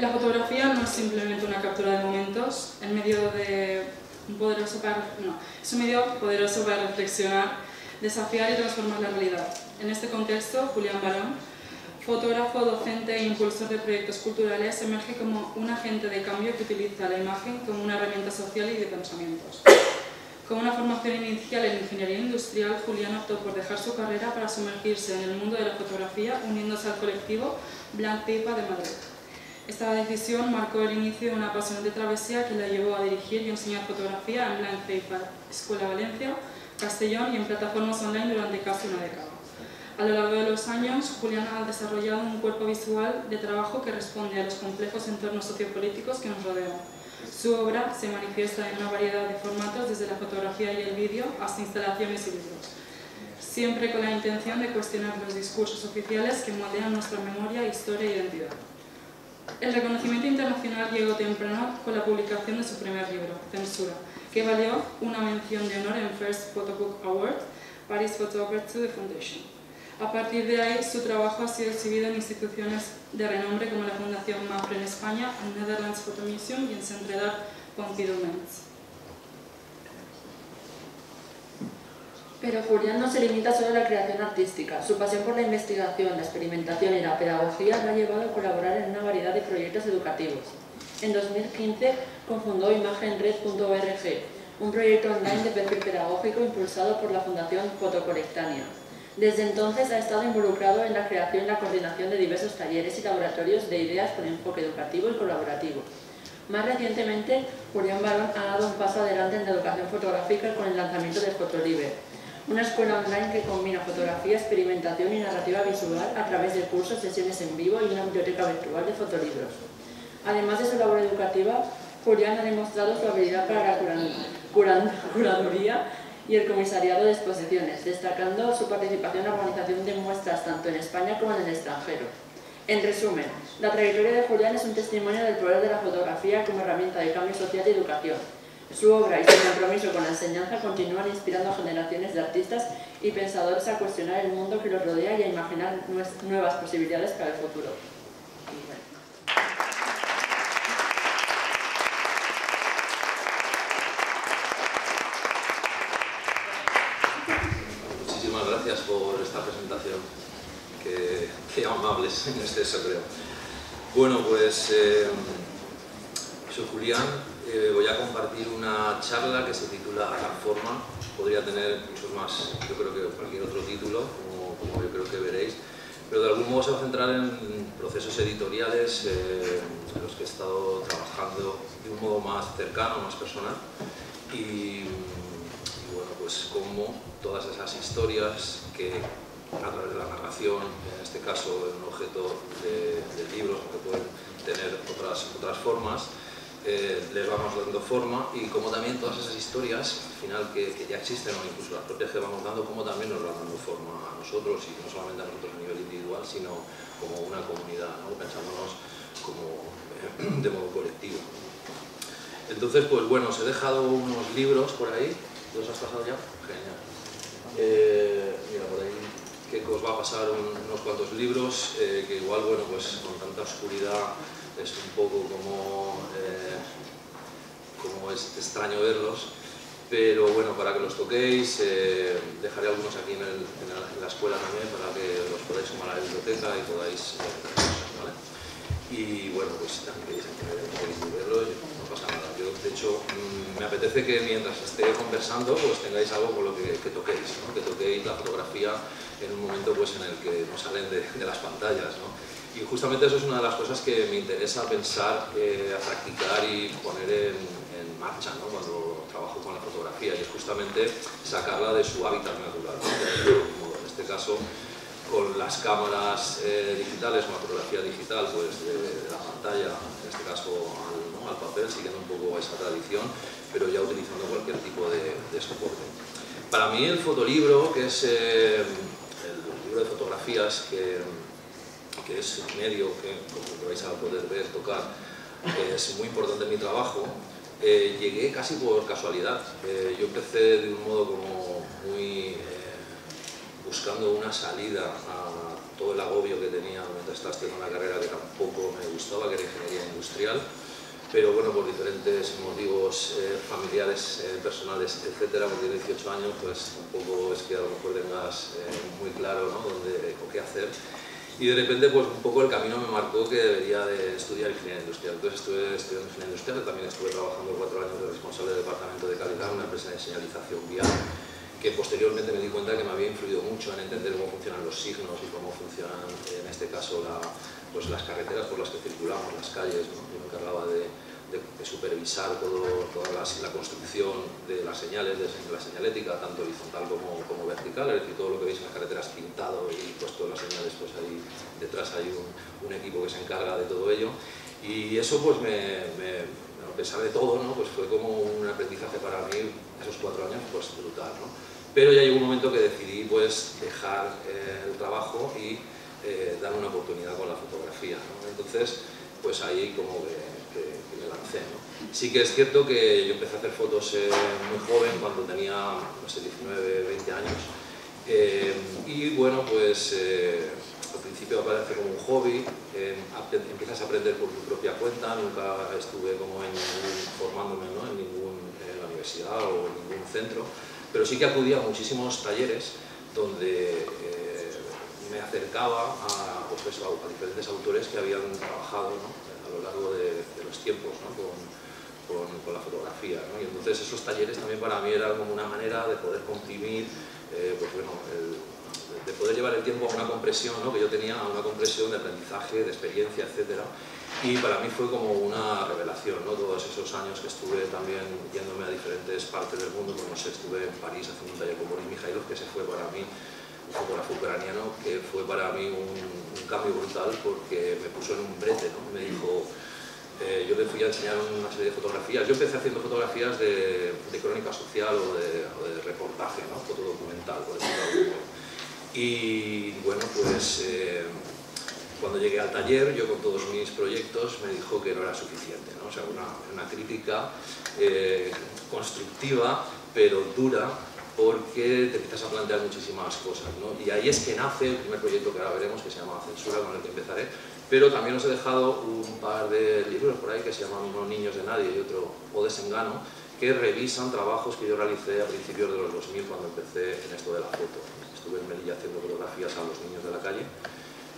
La fotografía no es simplemente una captura de momentos, es un medio poderoso para reflexionar, desafiar y transformar la realidad. En este contexto, Julián Barón, fotógrafo, docente e impulsor de proyectos culturales, emerge como un agente de cambio que utiliza la imagen como una herramienta social y de pensamientos. Con una formación inicial en ingeniería industrial, Julián optó por dejar su carrera para sumergirse en el mundo de la fotografía, uniéndose al colectivo Blank Paper de Madrid. Esta decisión marcó el inicio de una apasionante travesía que la llevó a dirigir y enseñar fotografía en Blank Paper, Escuela Valencia, Castellón y en plataformas online durante casi una década. A lo largo de los años, Julián ha desarrollado un cuerpo visual de trabajo que responde a los complejos entornos sociopolíticos que nos rodean. Su obra se manifiesta en una variedad de formatos, desde la fotografía y el vídeo hasta instalaciones y libros, siempre con la intención de cuestionar los discursos oficiales que moldean nuestra memoria, historia e identidad. El reconocimiento internacional llegó temprano con la publicación de su primer libro, Censura, que valió una mención de honor en First Photo Book Award, Paris Photography Foundation. A partir de ahí, su trabajo ha sido exhibido en instituciones de renombre como la Fundación MAPRE en España, el Netherlands Photo Museum y el Centre d'Art Pompidou Metz. Pero Julián no se limita solo a la creación artística. Su pasión por la investigación, la experimentación y la pedagogía lo ha llevado a colaborar en una variedad de proyectos educativos. En 2015 cofundó imagenred.org, un proyecto online de perfil pedagógico impulsado por la Fundación Fotocolectania. Desde entonces ha estado involucrado en la creación y la coordinación de diversos talleres y laboratorios de ideas con enfoque educativo y colaborativo. Más recientemente, Julián Barón ha dado un paso adelante en la educación fotográfica con el lanzamiento de Fotolibre, una escuela online que combina fotografía, experimentación y narrativa visual a través de cursos, sesiones en vivo y una biblioteca virtual de fotolibros. Además de su labor educativa, Julián ha demostrado su habilidad para la curaduría y el comisariado de exposiciones, destacando su participación en la organización de muestras tanto en España como en el extranjero. En resumen, la trayectoria de Julián es un testimonio del poder de la fotografía como herramienta de cambio social y educación. Su obra y su compromiso con la enseñanza continúan inspirando a generaciones de artistas y pensadores a cuestionar el mundo que los rodea y a imaginar nuevas posibilidades para el futuro. Muchísimas gracias por esta presentación, que amables en exceso, creo. Bueno, pues soy Julián, voy a compartir una charla que se titula La Forma. Podría tener muchos más, yo creo que cualquier otro título, como yo creo que veréis, pero de algún modo se va a centrar en procesos editoriales en los que he estado trabajando de un modo más cercano, más personal, y bueno, pues cómo todas esas historias que a través de la narración, en este caso en un objeto de libros, que pueden tener otras formas, les vamos dando forma, y como también todas esas historias al final que ya existen, o incluso las propias que vamos dando, como también nos van dando forma a nosotros, y no solamente a nosotros a nivel individual, sino como una comunidad, ¿no? Pensándonos como de modo colectivo. Entonces, pues bueno, os he dejado unos libros por ahí. ¿Los has pasado ya? Genial. Mira, por ahí que os va a pasar unos cuantos libros que igual, bueno, pues con tanta oscuridad es un poco como es extraño verlos, pero bueno, para que los toquéis, dejaré algunos aquí en la escuela también para que los podáis sumar a la biblioteca y podáis ¿vale? Y bueno, pues también queréis verlos, no pasa nada. Yo, de hecho, me apetece que mientras esté conversando, pues tengáis algo con lo que toquéis, ¿no? Que toquéis la fotografía en un momento pues en el que no salen de las pantallas, ¿no? Y justamente eso es una de las cosas que me interesa pensar, a practicar y poner en marcha, ¿no? Cuando trabajo con la fotografía, y es justamente sacarla de su hábitat natural, ¿no? En este caso, con las cámaras digitales, con la fotografía digital, pues de la pantalla, en este caso al papel, siguiendo un poco esa tradición, pero ya utilizando cualquier tipo de soporte. Para mí el fotolibro, que es el libro de fotografías, que es un medio que, como vais a poder ver, tocar, es muy importante en mi trabajo, llegué casi por casualidad. Yo empecé de un modo como muy buscando una salida a todo el agobio que tenía mientras apostaste en una carrera que tampoco me gustaba, que era ingeniería industrial, pero bueno, por diferentes motivos familiares, personales, etcétera, porque de 18 años, pues tampoco es que a lo mejor tengas muy claro, ¿no?, dónde o qué hacer. Y de repente, pues un poco el camino me marcó que debería de estudiar ingeniería industrial. Entonces estuve estudiando ingeniería industrial, también estuve trabajando 4 años de responsable del departamento de calidad en una empresa de señalización vial, que posteriormente me di cuenta que me había influido mucho en entender cómo funcionan los signos y cómo funcionan, en este caso, pues las carreteras por las que circulamos, las calles, ¿no? Yo me encargaba de supervisar toda la construcción de las señales, de la señalética, tanto horizontal como vertical, es decir, todo lo que veis en las carreteras pintado y puesto las señales, pues ahí detrás hay un equipo que se encarga de todo ello. Y eso, pues a pesar de todo, ¿no?, pues fue como un aprendizaje para mí, esos 4 años, pues brutal, ¿no? Pero ya llegó un momento que decidí, pues, dejar el trabajo y dar una oportunidad con la fotografía, ¿no? Entonces, pues ahí como que me lancé, ¿no? Sí que es cierto que yo empecé a hacer fotos muy joven, cuando tenía, no sé, 19, 20 años. Y bueno, pues al principio aparece como un hobby, empiezas a aprender por tu propia cuenta, nunca estuve como formándome, ¿no?, en la universidad o en ningún centro, pero sí que acudía a muchísimos talleres donde me acercaba a diferentes autores que habían trabajado, ¿no?, a lo largo de los tiempos, ¿no?, con la fotografía, ¿no? Y entonces esos talleres también para mí eran como una manera de poder comprimir, pues bueno, de poder llevar el tiempo a una compresión, ¿no?, que yo tenía, a una compresión de aprendizaje, de experiencia, etcétera. Y para mí fue como una revelación, ¿no?, todos esos años que estuve también yéndome a diferentes partes del mundo, como no sé, estuve en París haciendo un taller con Boris Mikhailov, que se fue para mí, un fotógrafo ucraniano, que fue para mí un cambio brutal, porque me puso en un brete, ¿no? Me dijo, yo le fui a enseñar una serie de fotografías. Yo empecé haciendo fotografías de crónica social o de reportaje, ¿no?, fotodocumental, por decirlo de algún modo. Y bueno, pues cuando llegué al taller, yo con todos mis proyectos, me dijo que no era suficiente, ¿no? O sea, una crítica constructiva, pero dura, porque te empiezas a plantear muchísimas cosas, ¿no? Y ahí es que nace el primer proyecto que ahora veremos, que se llama Censura, con el que empezaré, pero también os he dejado un par de libros por ahí que se llaman Unos niños de nadie y otro O Desengano, que revisan trabajos que yo realicé a principios de los 2000 cuando empecé en esto de la foto. Estuve en Melilla haciendo fotografías a los niños de la calle,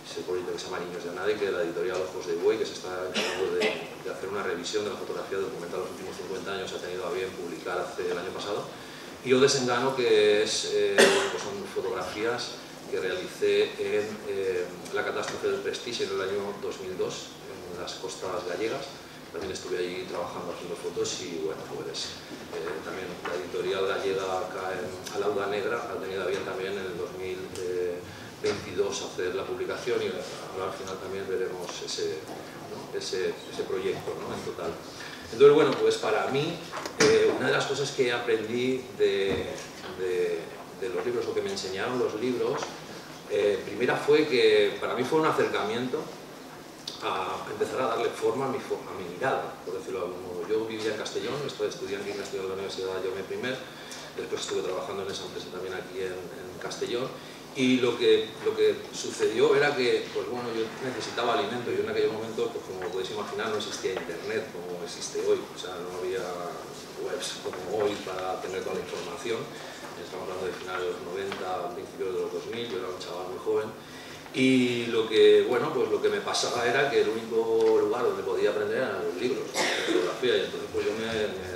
ese proyecto que se llama Niños de Nadie, que es la editorial Ojos de Buey, que se está encargando de hacer una revisión de la fotografía documental los últimos 50 años, se ha tenido a bien publicar el año pasado. Y O Desengano, que pues son fotografías que realicé en la catástrofe del Prestige en el año 2002, en las costas gallegas. También estuve allí trabajando haciendo fotos y bueno, pues también la editorial gallega acá en Alauda Negra ha tenido a bien también en el 2022 hacer la publicación, y ahora al final también veremos ese proyecto, ¿no?, en total. Entonces, bueno, pues para mí, una de las cosas que aprendí de los libros, o que me enseñaron los libros, primera fue que para mí fue un acercamiento a empezar a darle forma a mi mirada, por decirlo de algún modo. Yo vivía en Castellón, estudié aquí en Castellón, en la Universidad Jaume I, después estuve trabajando en esa empresa también aquí en Castellón, y lo que sucedió era que, pues bueno, yo necesitaba alimento, y en aquel momento, pues como podéis imaginar, no existía internet como existe hoy, o sea, no había webs como hoy para tener toda la información. Estamos hablando de finales de los 90, principios de los 2000, yo era un chaval muy joven. Y lo que me pasaba era que el único lugar donde podía aprender eran los libros de fotografía, y entonces pues yo me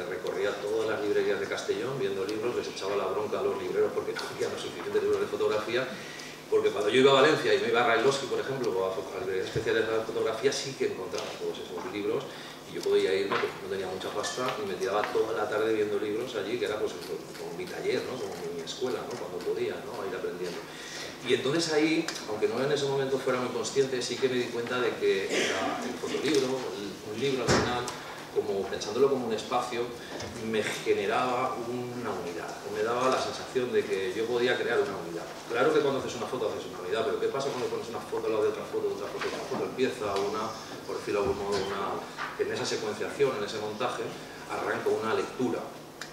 recorría todas las librerías de Castellón viendo libros, les echaba la bronca a los libreros porque no había los suficientes libros de fotografía, porque cuando yo iba a Valencia y me iba a Railovsky, por ejemplo, a especializar en fotografía, sí que encontraba todos esos libros, y yo podía irme, pues no tenía mucha pasta, y me tiraba toda la tarde viendo libros allí, que era pues como mi taller, ¿no?, como mi escuela, ¿no?, cuando podía, ¿no?, a ir aprendiendo. Y entonces ahí, aunque no en ese momento fuera muy consciente, sí que me di cuenta de que el fotolibro, un libro al final, como pensándolo como un espacio, me generaba una unidad, me daba la sensación de que yo podía crear una unidad. Claro que cuando haces una foto haces una unidad, pero ¿qué pasa cuando pones una foto al lado de otra foto, de otra foto, de otra foto? Empieza por decirlo de algún modo, en esa secuenciación, en ese montaje, arranca una lectura,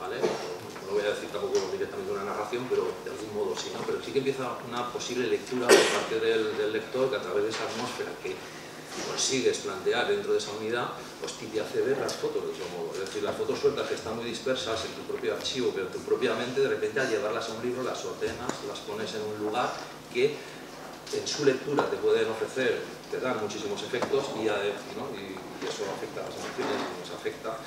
¿vale? No voy a decir tampoco directamente una narración, pero de algún modo sí, ¿no? Pero sí que empieza una posible lectura por parte del lector, que a través de esa atmósfera que consigues plantear dentro de esa unidad, pues te hace ver las fotos de otro modo. Es decir, las fotos sueltas que están muy dispersas en tu propio archivo, pero tu propia mente, de repente al llevarlas a un libro las ordenas, las pones en un lugar que en su lectura te pueden ofrecer, te dan muchísimos efectos y eso afecta a las emociones, nos afecta,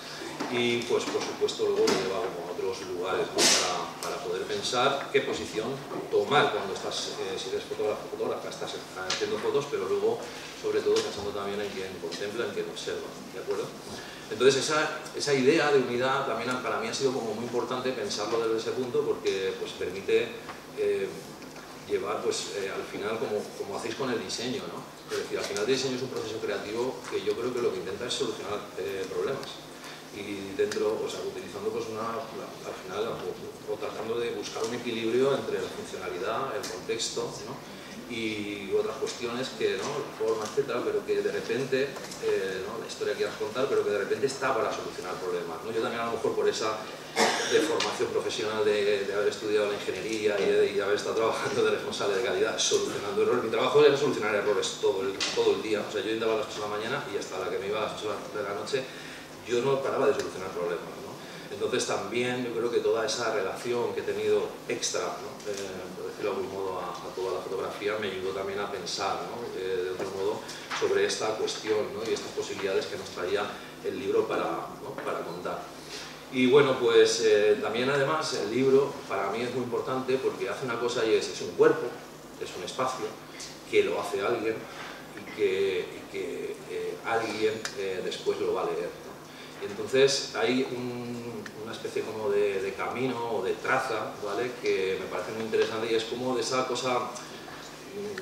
y pues por supuesto luego lo lleva a otros lugares, ¿no? para poder pensar qué posición tomar cuando estás, si eres fotógrafa, estás haciendo fotos, pero luego sobre todo pensando también en quien contempla, en quien observa, ¿de acuerdo? Entonces esa idea de unidad también para mí ha sido como muy importante pensarlo desde ese punto, porque pues permite llevar pues al final como hacéis con el diseño, ¿no? Es decir, al final el diseño es un proceso creativo que yo creo que lo que intenta es solucionar problemas, y dentro, o sea, utilizando pues al final o tratando de buscar un equilibrio entre la funcionalidad, el contexto, ¿no? Y otras cuestiones que, ¿no? La forma, etcétera, pero que de repente, ¿no? La historia que quieras contar, pero que de repente está para solucionar problemas, ¿no? Yo también a lo mejor por esa de formación profesional de haber estudiado la ingeniería y haber estado trabajando de responsable de calidad, solucionando errores. Mi trabajo era solucionar errores todo el día. O sea, yo entraba a las 8 de la mañana y hasta la que me iba a las 8 de la noche yo no paraba de solucionar problemas, ¿no? Entonces también yo creo que toda esa relación que he tenido extra, ¿no? Por decirlo de algún modo, a toda la fotografía me ayudó también a pensar, ¿no? De otro modo sobre esta cuestión, ¿no? Y estas posibilidades que nos traía el libro para contar. Y bueno, pues también además el libro para mí es muy importante porque hace una cosa y es un cuerpo, es un espacio que lo hace alguien y que alguien después lo va a leer, ¿no? Y entonces hay una especie como de camino o de traza, ¿vale? Que me parece muy interesante, y es como de esa cosa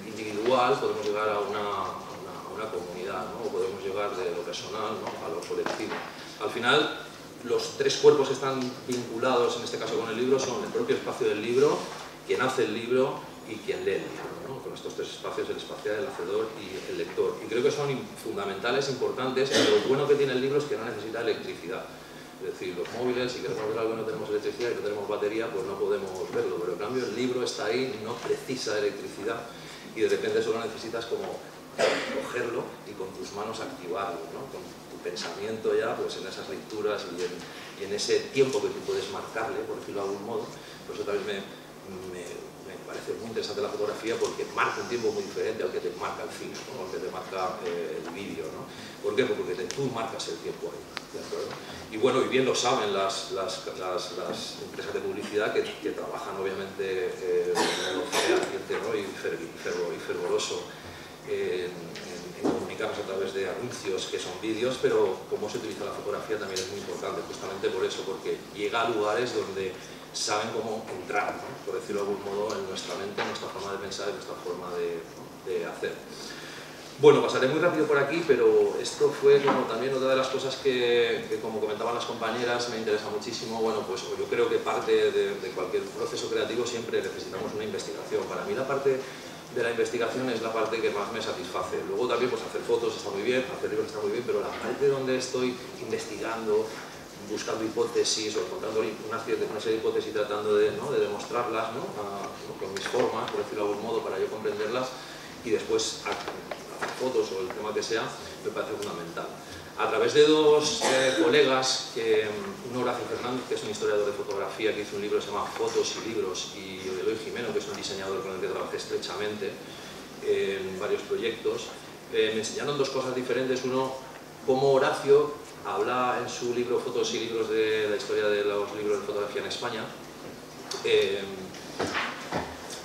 individual podemos llegar a una comunidad, ¿no? O podemos llegar de lo personal, ¿no? A lo colectivo. Al final, los tres cuerpos que están vinculados, en este caso con el libro, son el propio espacio del libro, quien hace el libro y quien lee el libro, ¿no? Con estos tres espacios, el espacial, el hacedor y el lector. Y creo que son fundamentales, importantes, pero lo bueno que tiene el libro es que no necesita electricidad. Es decir, los móviles, si queremos ver algo y no tenemos electricidad y no tenemos batería, pues no podemos verlo, pero en cambio el libro está ahí, no precisa electricidad, y de repente solo necesitas como cogerlo y con tus manos activarlo, ¿no? Con tu pensamiento ya pues en esas lecturas y en ese tiempo que tú puedes marcarle, por decirlo de algún modo. Por eso también me parece muy interesante la fotografía, porque marca un tiempo muy diferente al que te marca el film, ¿no? Al que te marca el vídeo, ¿no? ¿Por qué? Porque tú marcas el tiempo ahí, ¿de acuerdo? Y bueno, y bien lo saben las empresas de publicidad que trabajan obviamente fehaciente, ¿no? y fervoroso en comunicarnos a través de anuncios que son vídeos, pero cómo se utiliza la fotografía también es muy importante, justamente por eso, porque llega a lugares donde saben cómo entrar, ¿no? Por decirlo de algún modo, en nuestra mente, en nuestra forma de pensar, en nuestra forma de hacer. Bueno, pasaré muy rápido por aquí, pero esto fue como también otra de las cosas que como comentaban las compañeras, me interesa muchísimo. Bueno, pues yo creo que parte de cualquier proceso creativo siempre necesitamos una investigación. Para mí la parte de la investigación es la parte que más me satisface. Luego también pues hacer fotos está muy bien, hacer libros está muy bien, pero la parte donde estoy investigando, buscando hipótesis o encontrando una serie de hipótesis y tratando de demostrarlas, ¿no? Con mis formas, por decirlo de algún modo, para yo comprenderlas y después hacer fotos o el tema que sea, me parece fundamental. A través de dos colegas, uno Horacio Fernández, que es un historiador de fotografía, que hizo un libro que se llama Fotos y Libros, y Eloy Jimeno, que es un diseñador con el que trabajé estrechamente en varios proyectos, me enseñaron dos cosas diferentes. Uno, cómo Horacio habla en su libro Fotos y Libros de la historia de los libros de fotografía en España,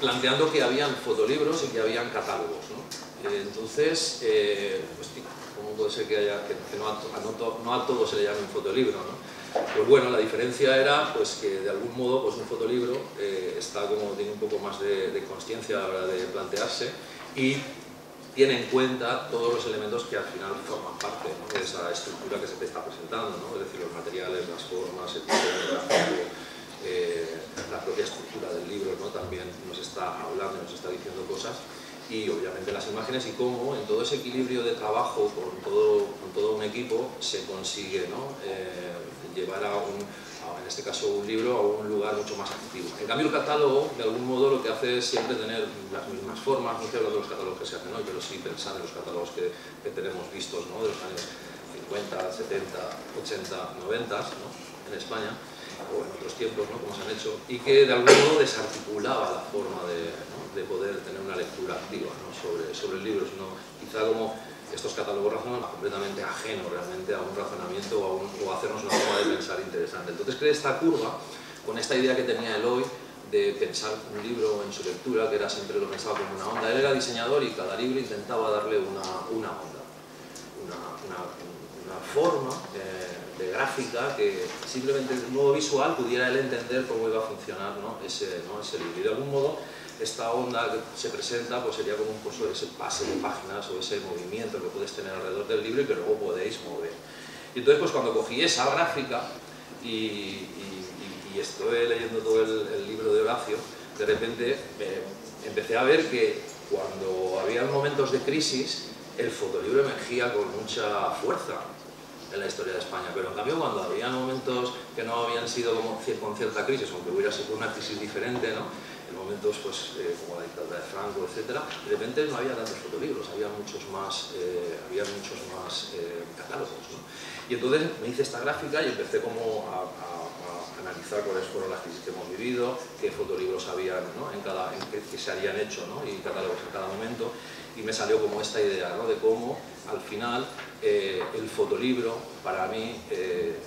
planteando que habían fotolibros y que habían catálogos, ¿no? Entonces, pues, ¿cómo puede ser que no a todo se le llame un fotolibro, ¿no? Pues bueno, la diferencia era pues, que de algún modo pues, un fotolibro tiene un poco más de consciencia a la hora de plantearse y tiene en cuenta todos los elementos que al final forman parte, ¿no? De esa estructura que se te está presentando, ¿no? Es decir, los materiales, las formas, el gráfico, la propia estructura del libro, ¿no? También nos está hablando, nos está diciendo cosas, y obviamente las imágenes, y cómo en todo ese equilibrio de trabajo con todo un equipo se consigue, ¿no? Llevar a en este caso un libro, a un lugar mucho más activo. En cambio el catálogo, de algún modo, lo que hace es siempre tener las mismas formas, no estoy hablando de los catálogos que se hacen hoy, pero sí pensar en los catálogos que tenemos vistos, ¿no? De los años 50, 70, 80, 90, ¿no? En España, o en otros tiempos, ¿no? Como se han hecho, y que de algún modo desarticulaba la forma de, ¿no? De poder tener una lectura activa, ¿no? sobre el libro, sino quizá como estos catálogos razonan completamente ajenos realmente a un razonamiento o a hacernos una forma de pensar interesante. Entonces creé esta curva con esta idea que tenía Eloy de pensar un libro en su lectura, que era siempre lo pensaba como una onda. Él era diseñador y cada libro intentaba darle una onda, una forma de gráfica que simplemente de un modo visual pudiera él entender cómo iba a funcionar, ¿no? ese libro. Y de algún modo esta onda que se presenta pues sería como un poco ese pase de páginas o ese movimiento que puedes tener alrededor del libro y que luego podéis mover. Y entonces pues cuando cogí esa gráfica y estuve leyendo todo el libro de Horacio, de repente empecé a ver que cuando había momentos de crisis el fotolibro emergía con mucha fuerza en la historia de España, pero en cambio cuando había momentos que no habían sido como con cierta crisis, aunque hubiera sido una crisis diferente, ¿no? En momentos pues, como la dictadura de Franco, etc., de repente no había tantos fotolibros, había muchos más catálogos, ¿no? Y entonces me hice esta gráfica y empecé como a analizar cuáles fueron las crisis que hemos vivido, qué fotolibros habían, ¿no? que se habían hecho, ¿no? Y catálogos en cada momento, y me salió como esta idea, ¿no? De cómo al final el fotolibro para mí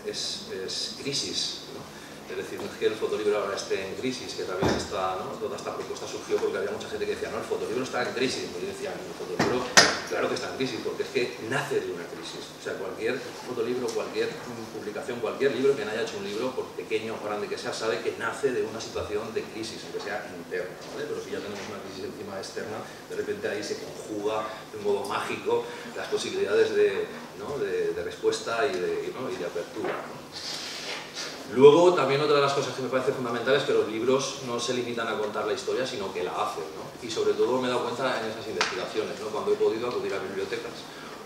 es crisis, ¿no? Es decir, no es que el fotolibro ahora esté en crisis, que también está, ¿no? Toda esta propuesta surgió porque había mucha gente que decía, no, el fotolibro está en crisis. Y yo decía, el fotolibro, claro que está en crisis, porque es que nace de una crisis. O sea, cualquier fotolibro, cualquier publicación, cualquier libro que no haya hecho un libro, por pequeño o grande que sea, sabe que nace de una situación de crisis, aunque sea interna, ¿vale? Pero si ya tenemos una crisis encima externa, de repente ahí se conjuga de un modo mágico las posibilidades de, ¿no? de respuesta y de apertura, ¿no? Luego, también otra de las cosas que me parece fundamental es que los libros no se limitan a contar la historia, sino que la hacen, ¿no? Y sobre todo me he dado cuenta en esas investigaciones, ¿no? Cuando he podido acudir a bibliotecas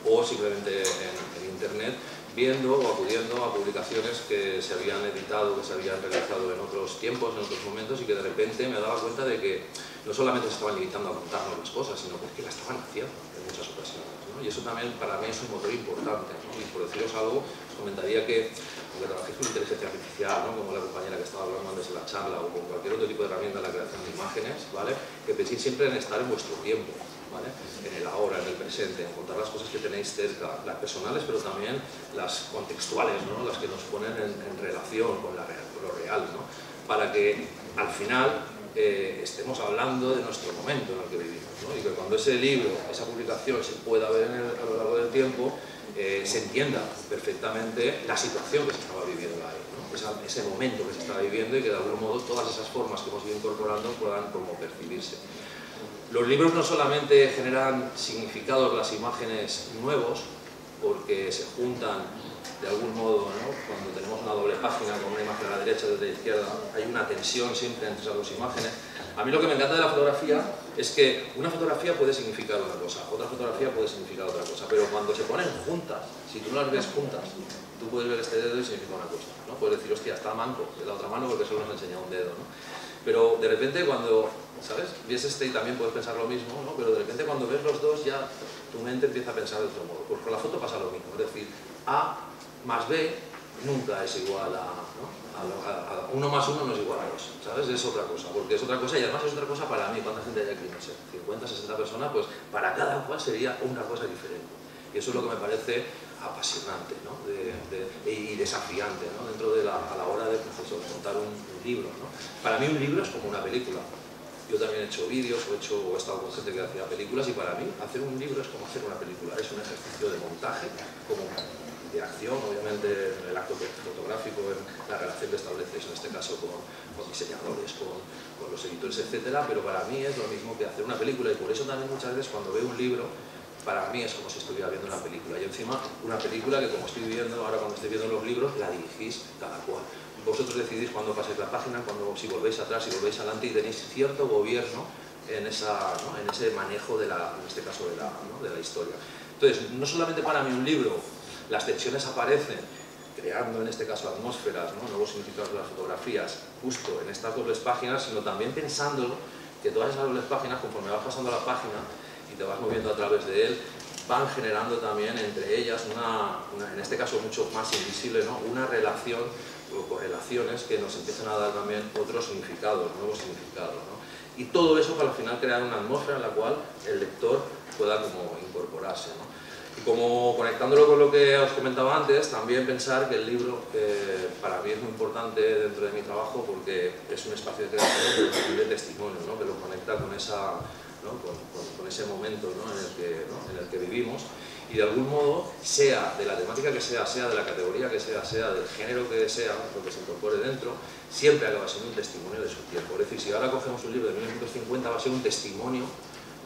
o simplemente en internet, viendo o acudiendo a publicaciones que se habían editado, que se habían realizado en otros tiempos, en otros momentos, y que de repente me daba cuenta de que no solamente se estaban limitando a contarnos las cosas, sino que es que las estaban haciendo en muchas ocasiones, ¿no? Y eso también para mí es un motor importante, ¿no? Y por deciros algo, os comentaría que aunque trabajéis con inteligencia artificial, ¿no? Como la compañera que estaba hablando antes en la charla, o con cualquier otro tipo de herramienta en la creación de imágenes, ¿vale? Que penséis siempre en estar en vuestro tiempo, ¿vale? En el ahora, en el presente, en contar las cosas que tenéis cerca, las personales, pero también las contextuales, ¿no? Las que nos ponen en relación con lo real, ¿no? Para que al final estemos hablando de nuestro momento en el que vivimos, ¿no? Y que cuando ese libro, esa publicación se pueda ver a lo largo del tiempo, se entienda perfectamente la situación que se estaba viviendo ahí, ¿no? Ese momento que se estaba viviendo, y que de algún modo todas esas formas que hemos ido incorporando puedan como percibirse. Los libros no solamente generan significados, las imágenes nuevos, porque se juntan de algún modo, ¿no? Cuando tenemos una doble página con una imagen a la derecha y otra a la izquierda, hay una tensión siempre entre esas dos imágenes. A mí lo que me encanta de la fotografía es que una fotografía puede significar una cosa, otra fotografía puede significar otra cosa, pero cuando se ponen juntas, si tú no las ves juntas, tú puedes ver este dedo y significa una cosa, ¿no? Puedes decir, hostia, está manco de la otra mano porque solo nos ha enseñado un dedo, ¿no? Pero de repente cuando, ¿sabes? Ves este y también puedes pensar lo mismo, ¿no? Pero de repente cuando ves los dos ya tu mente empieza a pensar de otro modo. Pues con la foto pasa lo mismo, es decir, A más B nunca es igual a, ¿no? A 1 más 1 no es igual a 2, ¿sabes? Es otra cosa, porque es otra cosa, y además es otra cosa para mí. ¿Cuánta gente hay aquí? No sé, 50, 60 personas, pues para cada cual sería una cosa diferente. Y eso es lo que me parece apasionante, ¿no? Y desafiante, ¿no? Dentro de a la hora de contar un libro, ¿no? Para mí un libro es como una película. Yo también he hecho vídeos o he estado con gente que hacía películas, y para mí hacer un libro es como hacer una película. Es un ejercicio de montaje, como de acción, obviamente en el acto fotográfico, en la relación que estableces, en este caso con diseñadores, con los editores, etcétera, pero para mí es lo mismo que hacer una película, y por eso también muchas veces cuando veo un libro, para mí es como si estuviera viendo una película, y encima una película que, como estoy viendo ahora cuando estoy viendo los libros, la dirigís cada cual. Vosotros decidís cuándo pasáis la página, si volvéis atrás, si volvéis adelante, y tenéis cierto gobierno en ese manejo, en este caso, de la historia. Entonces, no solamente para mí un libro, las tensiones aparecen, creando en este caso atmósferas, ¿no? Nuevos significados de las fotografías, justo en estas dobles páginas, sino también pensando que todas esas dobles páginas, conforme vas pasando la página y te vas moviendo a través de él, van generando también entre ellas en este caso mucho más invisible, ¿no? Una relación o correlaciones que nos empiezan a dar también otros significados, nuevos significados, ¿no? Y todo eso para al final crear una atmósfera en la cual el lector pueda como incorporarse, ¿no? Y como conectándolo con lo que os comentaba antes, también pensar que el libro para mí es muy importante dentro de mi trabajo porque es un espacio de creación de testimonio, ¿no? Que lo conecta con esa, ¿no? con ese momento, ¿no? en el que vivimos, y de algún modo, sea de la temática que sea de la categoría que sea del género que sea, lo que se incorpore dentro, siempre acaba siendo un testimonio de su tiempo. Es decir, si ahora cogemos un libro de 1950 va a ser un testimonio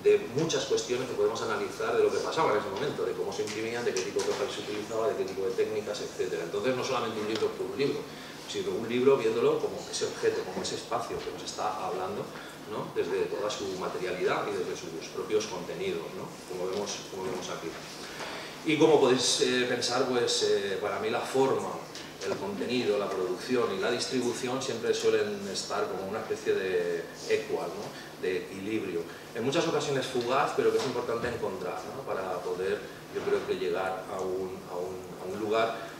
de muchas cuestiones que podemos analizar de lo que pasaba en ese momento, de cómo se imprimían, de qué tipo de papel se utilizaba, de qué tipo de técnicas, etc. Entonces no solamente un libro por un libro, sino un libro viéndolo como ese objeto, como ese espacio que nos está hablando, ¿no? Desde toda su materialidad y desde sus propios contenidos, ¿no? como vemos aquí. Y como podéis pensar, pues para mí la forma, el contenido, la producción y la distribución siempre suelen estar como una especie de equal, ¿no? De equilibrio. En muchas ocasiones fugaz, pero que es importante encontrar, ¿no? Para poder, yo creo que llegar a un lugar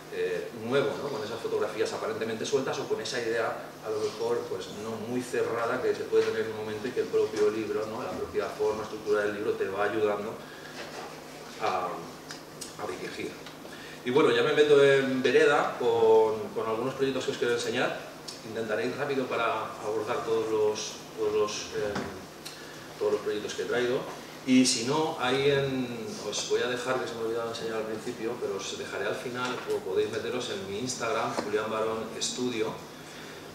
nuevo, ¿no? Con esas fotografías aparentemente sueltas o con esa idea a lo mejor pues no muy cerrada que se puede tener en un momento y que el propio libro, ¿no? La propia forma, estructura del libro te va ayudando a dirigir. Y bueno, ya me meto en vereda con algunos proyectos que os quiero enseñar. Intentaré ir rápido para abordar todos los proyectos que he traído. Y si no, os voy a dejar, que se me ha olvidado enseñar al principio, pero os dejaré al final, o podéis meteros en mi Instagram, Julián Barón Estudio.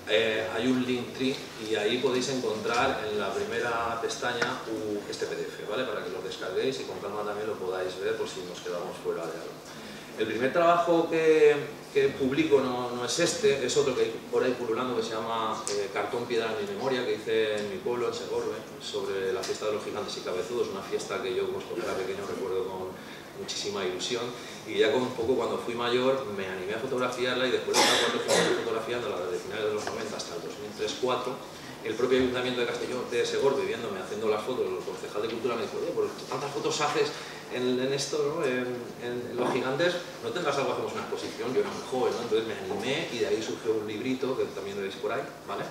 Hay un Linktree y ahí podéis encontrar en la primera pestaña este PDF, ¿vale? Para que lo descarguéis y con calma también lo podáis ver por si nos quedamos fuera de algo. El primer trabajo que publico no es este, es otro que hay por ahí pululando que se llama Cartón, piedra en mi memoria, que hice en mi pueblo, en Segorbe, sobre la fiesta de los gigantes y cabezudos, una fiesta que yo, pues, cuando era pequeño, recuerdo con muchísima ilusión, y ya con un poco cuando fui mayor me animé a fotografiarla, y después de estar 4 o 5 años fotografiándola desde finales de los 90 hasta el 2003-2004, el propio Ayuntamiento de Castellón de Segorbe, viéndome haciendo las fotos, el concejal de Cultura me dijo: oye, pues tantas fotos haces en esto, ¿no? en los gigantes, ¿no tendrás algo? Hacemos una exposición. Yo era muy joven, ¿no? Entonces me animé y de ahí surgió un librito que también lo veis por ahí, ¿vale?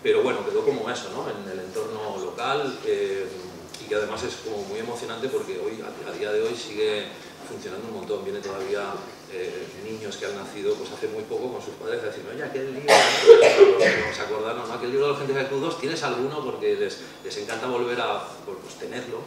Pero bueno, quedó como eso, ¿no? En el entorno local, y que además es como muy emocionante porque hoy, a día de hoy, sigue funcionando un montón. Viene todavía niños que han nacido pues hace muy poco con sus padres a decir: oye, aquel libro, nos acordaron, ¿no? Aquel libro de los Gentes Crudos, ¿tienes alguno? Porque les encanta volver a pues, tenerlo,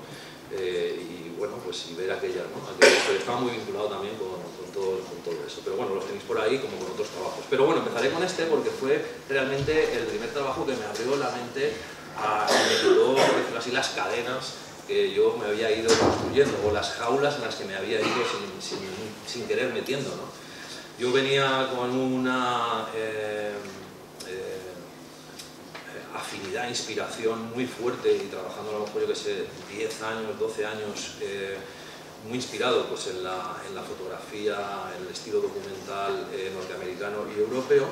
y bueno, pues y ver aquella, ¿no? Pero estaba muy vinculado también con todo eso. Pero bueno, los tenéis por ahí como con otros trabajos. Pero bueno, empezaré con este porque fue realmente el primer trabajo que me abrió la mente y me quitó, por decirlo así, las cadenas que yo me había ido construyendo, o las jaulas en las que me había ido sin querer metiendo, ¿no? Yo venía con una afinidad, inspiración muy fuerte, y trabajando a lo mejor, yo que sé, 10 años, 12 años, muy inspirado pues, en la fotografía, en el estilo documental norteamericano y europeo.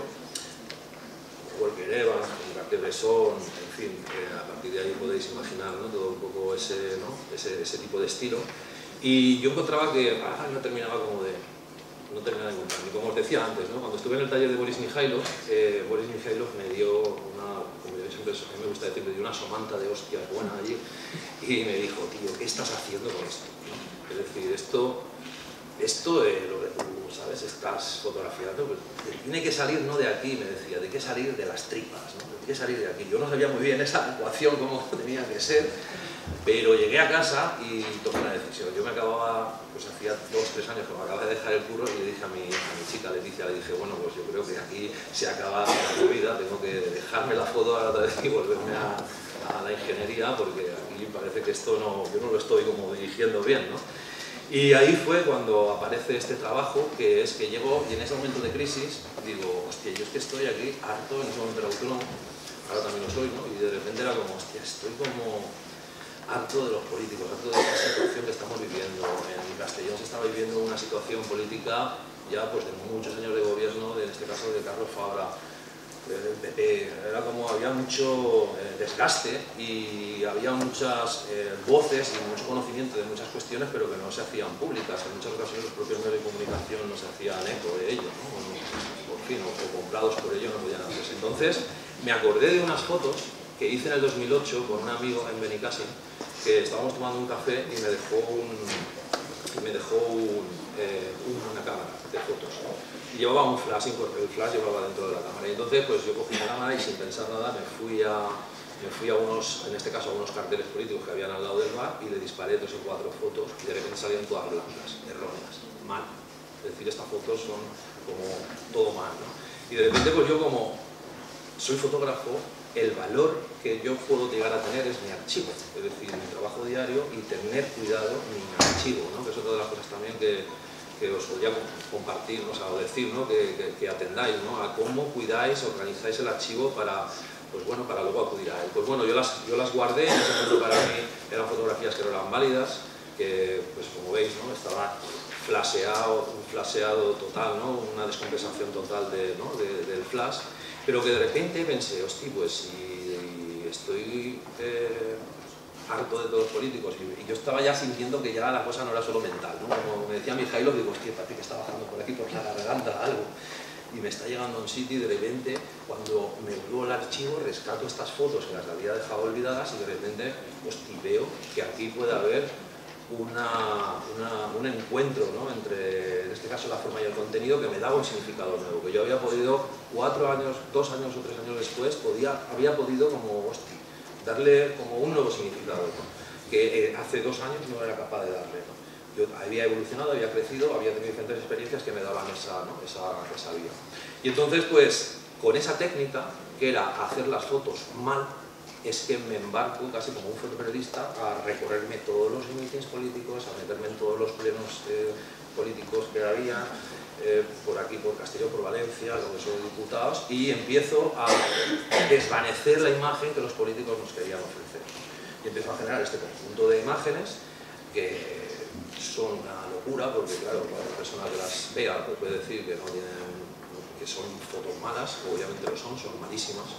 Walker Evans, Cartier-Bresson, en fin, a partir de ahí podéis imaginar, ¿no? Todo un poco ese tipo de estilo. Y yo encontraba que no terminaba de encontrar. Y como os decía antes, ¿no? Cuando estuve en el taller de Boris Mijailov, me dio como yo siempre a mí me gusta decir, me dio una somanta de hostias buena allí, y me dijo: tío, ¿qué estás haciendo con esto? Es decir, esto lo que tú, ¿sabes? Estás fotografiando, pues, tiene que salir no de aquí, me decía, de que salir de las tripas, ¿no? Tiene que salir de aquí. Yo no sabía muy bien esa ecuación cómo tenía que ser, pero llegué a casa y tomé una decisión. Yo me acababa, pues hacía 2 o 3 años que me acababa de dejar el curro, y le dije a mi chica Leticia, le dije: bueno, pues yo creo que aquí se acaba la movida, tengo que dejarme la foto ahora otra vez y volverme a la ingeniería, porque aquí parece que esto yo no lo estoy como dirigiendo bien, ¿no? Y ahí fue cuando aparece este trabajo, que es que llego, y en ese momento de crisis digo: hostia, yo es que estoy aquí harto, en ese momento era autónomo, ahora también lo soy, ¿no? Y de repente era como: hostia, estoy como harto de los políticos, harto de esta situación que estamos viviendo. En Castellón se estaba viviendo una situación política ya pues de muchos años de gobierno, en este caso de Carlos Fabra, del PP. Era como había mucho desgaste y había muchas voces y mucho conocimiento de muchas cuestiones, pero que no se hacían públicas. En muchas ocasiones los propios medios de comunicación no se hacían eco de ello, ¿no? Por fin, o comprados por ello no podían hacerse. Entonces me acordé de unas fotos que hice en el 2008 con un amigo en Benicàssim, que estábamos tomando un café y me dejó una cámara de fotos. Y llevaba un flash, el flash llevaba dentro de la cámara. Y entonces pues yo cogí la cámara y sin pensar nada me fui a unos, en este caso a unos carteles políticos que habían al lado del bar y le disparé 3 o 4 fotos y de repente salían todas blancas, erróneas, mal. Es decir, estas fotos son como todo mal, ¿no? Y de repente pues yo como soy fotógrafo, el valor que yo puedo llegar a tener es mi archivo, es decir, mi trabajo diario y tener cuidado mi archivo, ¿no? Que es otra de las cosas también que os podría compartir, ¿no? O sea, o decir, ¿no? que atendáis, ¿no? A cómo cuidáis, organizáis el archivo para, pues bueno, para luego acudir a él. Pues bueno, yo las guardé, en ese momento para mí eran fotografías que no eran válidas, que pues como veis, ¿no? Estaba un flasheado total, ¿no? Una descompensación total del flash, pero que de repente pensé, hostia, pues si estoy harto de todos los políticos y yo estaba ya sintiendo que ya la cosa no era solo mental, ¿no? Como me decía Mijailo, digo, hostia, parece que está bajando por aquí por la garganta algo y me está llegando a un sitio y de repente cuando me vuelvo al archivo rescato estas fotos que las había dejado olvidadas y de repente hostia, veo que aquí puede haber un encuentro, ¿no? Entre, en este caso, la forma y el contenido que me daba un significado nuevo, que yo había podido 4 años, 2 años o 3 años después, había podido como, hostia, darle como un nuevo significado, ¿no? Que hace 2 años no era capaz de darle, ¿no? Yo había evolucionado, había crecido, había tenido diferentes experiencias que me daban esa vía. Y entonces, pues, con esa técnica, que era hacer las fotos mal, es que me embarco casi como un fotoperiodista a recorrerme todos los mítines políticos, a meterme en todos los plenos políticos que había, por aquí, por Castelló, por Valencia, lo que son diputados, y empiezo a desvanecer la imagen que los políticos nos querían ofrecer. Y empiezo a generar este conjunto de imágenes que son una locura, porque claro, cuando una persona que las vea pues puede decir que no tienen, que son fotos malas, obviamente lo son malísimas.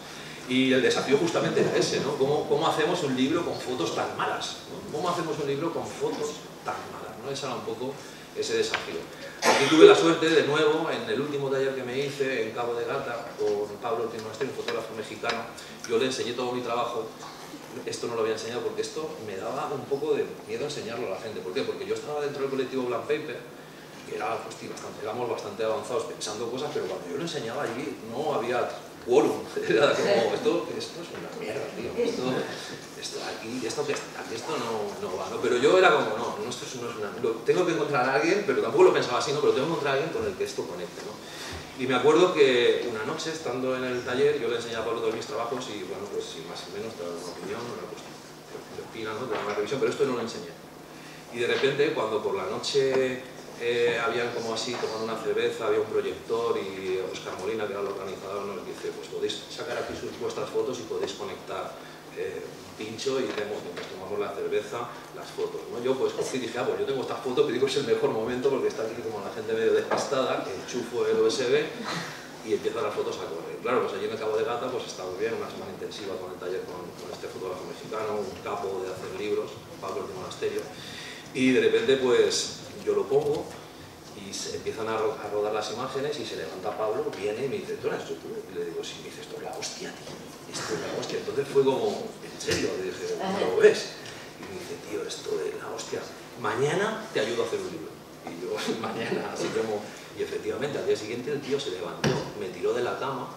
Y el desafío justamente era ese, ¿no? ¿Cómo hacemos un libro con fotos tan malas? ¿No? ¿Cómo hacemos un libro con fotos tan malas? ¿No? Ese era un poco ese desafío. Aquí tuve la suerte, de nuevo, en el último taller que me hice en Cabo de Gata, con Pablo Ortiz Monasterio, un fotógrafo mexicano, yo le enseñé todo mi trabajo. Esto no lo había enseñado porque esto me daba un poco de miedo enseñarlo a la gente. ¿Por qué? Porque yo estaba dentro del colectivo Blank Paper, que era, pues, éramos bastante avanzados pensando cosas, pero cuando yo lo enseñaba allí no había quórum, era como, esto es una mierda, tío, esto no va, ¿no? Pero yo era como, esto no es una, tengo que encontrar a alguien, pero tampoco lo pensaba así, ¿no? Pero tengo que encontrar a alguien con el que esto conecte, ¿no? Y me acuerdo que una noche, estando en el taller, yo le enseñaba a Pablo todos mis trabajos y, bueno, pues si más o menos te da una opinión, pues te opina, ¿no? Te da una revisión, pero esto no lo enseñé. Y de repente, cuando por la noche habían como así, tomando una cerveza, había un proyector y Óscar Molina, que era el organizador, nos dice, pues podéis sacar aquí vuestras fotos y podéis conectar un pincho y vemos, mientras tomamos la cerveza, las fotos, ¿no? Yo pues cogí y dije, pues yo tengo esta foto que digo es el mejor momento porque está aquí como la gente medio despistada, que enchufo el USB y empiezan las fotos a correr. Claro, pues allí en el Cabo de Gata pues está muy bien, una semana intensiva con el taller con este fotógrafo mexicano, un capo de hacer libros, Pablo Ortiz Monasterio, y de repente pues yo lo pongo y se empiezan a rodar las imágenes y se levanta Pablo, viene y me dice, ¿tú eres tú? Y le digo, sí, me dice, esto es la hostia, tío, esto es la hostia. Entonces fue como, ¿en serio? Le dije, ¿no lo ves? Y me dice, tío, esto es la hostia, mañana te ayudo a hacer un libro. Y yo, mañana, así como... Y efectivamente, al día siguiente el tío se levantó, me tiró de la cama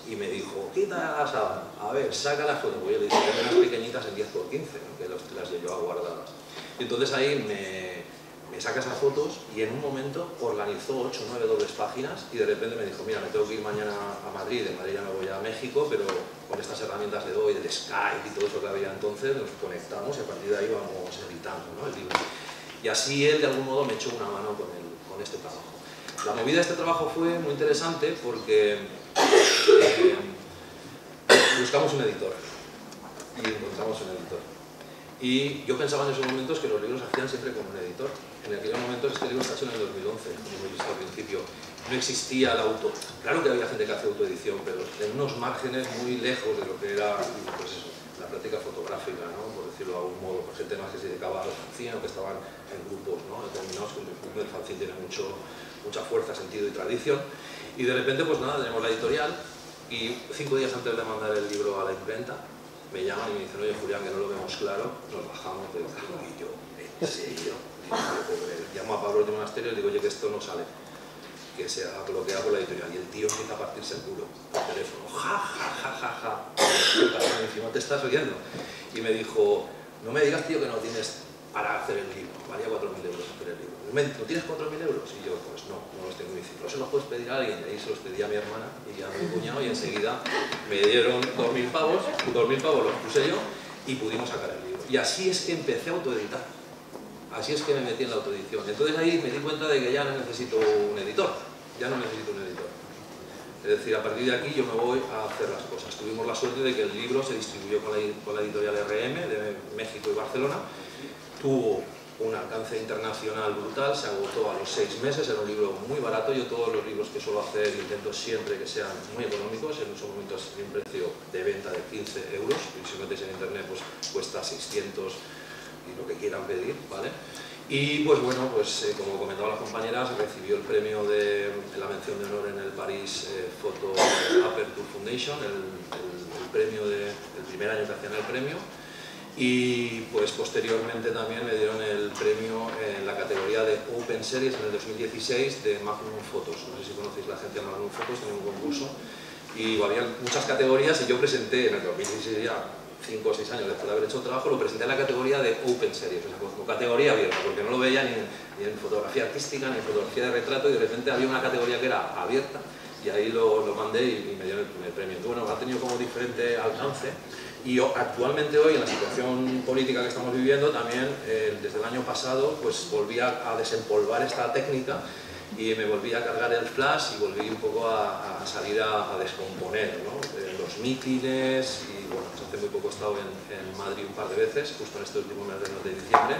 y me dijo, quita la sábana, a ver, saca las fotos. Pues yo le dije, tengo unas pequeñitas en 10×15, ¿no? Que las llevaba guardadas. Y entonces ahí me saca esas fotos y en un momento organizó 8 o 9 dobles páginas y de repente me dijo, mira, me tengo que ir mañana a Madrid, de Madrid ya me voy a México, pero con estas herramientas de hoy, del Skype y todo eso que había entonces, nos conectamos y a partir de ahí vamos editando, ¿no? El libro. Y así él de algún modo me echó una mano con este trabajo. La movida de este trabajo fue muy interesante porque buscamos un editor y encontramos un editor. Y yo pensaba en esos momentos que los libros se hacían siempre con un editor. En aquellos momentos este libro está hecho en el 2011, como hemos visto al principio. No existía el auto. Claro que había gente que hacía autoedición, pero en unos márgenes muy lejos de lo que era, pues eso, la práctica fotográfica, ¿no? Por decirlo de algún modo, por gente más que se dedicaba al fanzine o que estaban en grupos, ¿no? Determinados, como el fanzine tiene mucha fuerza, sentido y tradición. Y de repente, pues nada, tenemos la editorial y 5 días antes de mandar el libro a la imprenta, me llaman y me dicen: oye, Julián, que no lo vemos claro, nos bajamos del carro. Y yo, ¿en serio? Llamo a Pablo de Monasterio y le digo: oye, que esto no sale, que se ha bloqueado por la editorial. Y el tío empieza a partirse el culo por teléfono, ja, ja, ja, ja, ja. Encima te estás oyendo. Y me dijo: no me digas, tío, que no tienes para hacer el libro, valía 4.000 euros hacer el libro. ¿No tienes 4.000 euros? Y yo, pues no los tengo. Y dice: no se los puedes pedir a alguien. Y ahí se los pedí a mi hermana y a mi cuñado, y enseguida me dieron 2.000 pavos, 2.000 pavos los puse yo y pudimos sacar el libro. Y así es que empecé a autoeditar. Así es que me metí en la autoedición. Entonces ahí me di cuenta de que ya no necesito un editor. Ya no necesito un editor. Es decir, a partir de aquí yo me voy a hacer las cosas. Tuvimos la suerte de que el libro se distribuyó con la editorial RM de México y Barcelona. Tuvo un alcance internacional brutal, se agotó a los 6 meses, era un libro muy barato. Yo todos los libros que suelo hacer intento siempre que sean muy económicos. En esos momentos tiene un precio de venta de 15 euros, y si metéis en internet pues cuesta 600 y lo que quieran pedir, ¿vale? Y pues bueno, pues como comentaban las compañeras, recibió el premio de la mención de honor en el Paris Photo Aperture Foundation, el premio del primer año que hacían el premio. Y pues posteriormente también me dieron el premio en la categoría de Open Series en el 2016 de Magnum Photos. No sé si conocéis la agencia Magnum Photos, tenía un concurso y había muchas categorías, y yo presenté en el 2016, ya 5 o 6 años después de haber hecho el trabajo, lo presenté en la categoría de Open Series, o sea, como categoría abierta, porque no lo veía ni en fotografía artística ni en fotografía de retrato, y de repente había una categoría que era abierta, y ahí lo mandé y me dieron el primer premio. Entonces, bueno, ha tenido como diferente alcance. Y actualmente hoy, en la situación política que estamos viviendo, también desde el año pasado pues volví a desempolvar esta técnica y me volví a cargar el flash y volví un poco a salir a descomponer, ¿no? Los mítines. Y bueno, pues hace muy poco he estado en Madrid un par de veces, justo en este último mes de diciembre,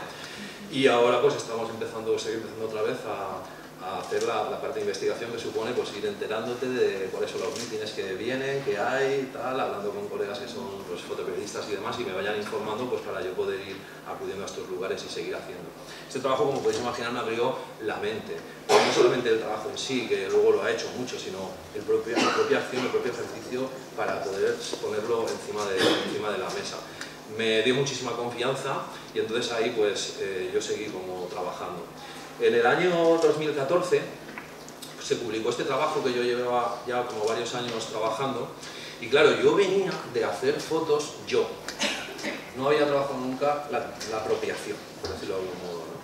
y ahora pues estamos seguir empezando otra vez a hacer la parte de investigación, que supone pues ir enterándote de cuáles son los mítines que vienen, que hay, tal, hablando con colegas que son pues, fotoperiodistas y demás, y me vayan informando pues para yo poder ir acudiendo a estos lugares y seguir haciendo. Este trabajo, como podéis imaginar, me abrió la mente. Pero no solamente el trabajo en sí, que luego lo ha hecho mucho, sino la propia acción, el propio ejercicio para poder ponerlo encima de la mesa. Me dio muchísima confianza y entonces ahí pues yo seguí como trabajando. En el año 2014 se publicó este trabajo que yo llevaba ya como varios años trabajando, y claro, yo venía de hacer fotos yo. No había trabajado nunca la apropiación, por decirlo de algún modo, ¿no?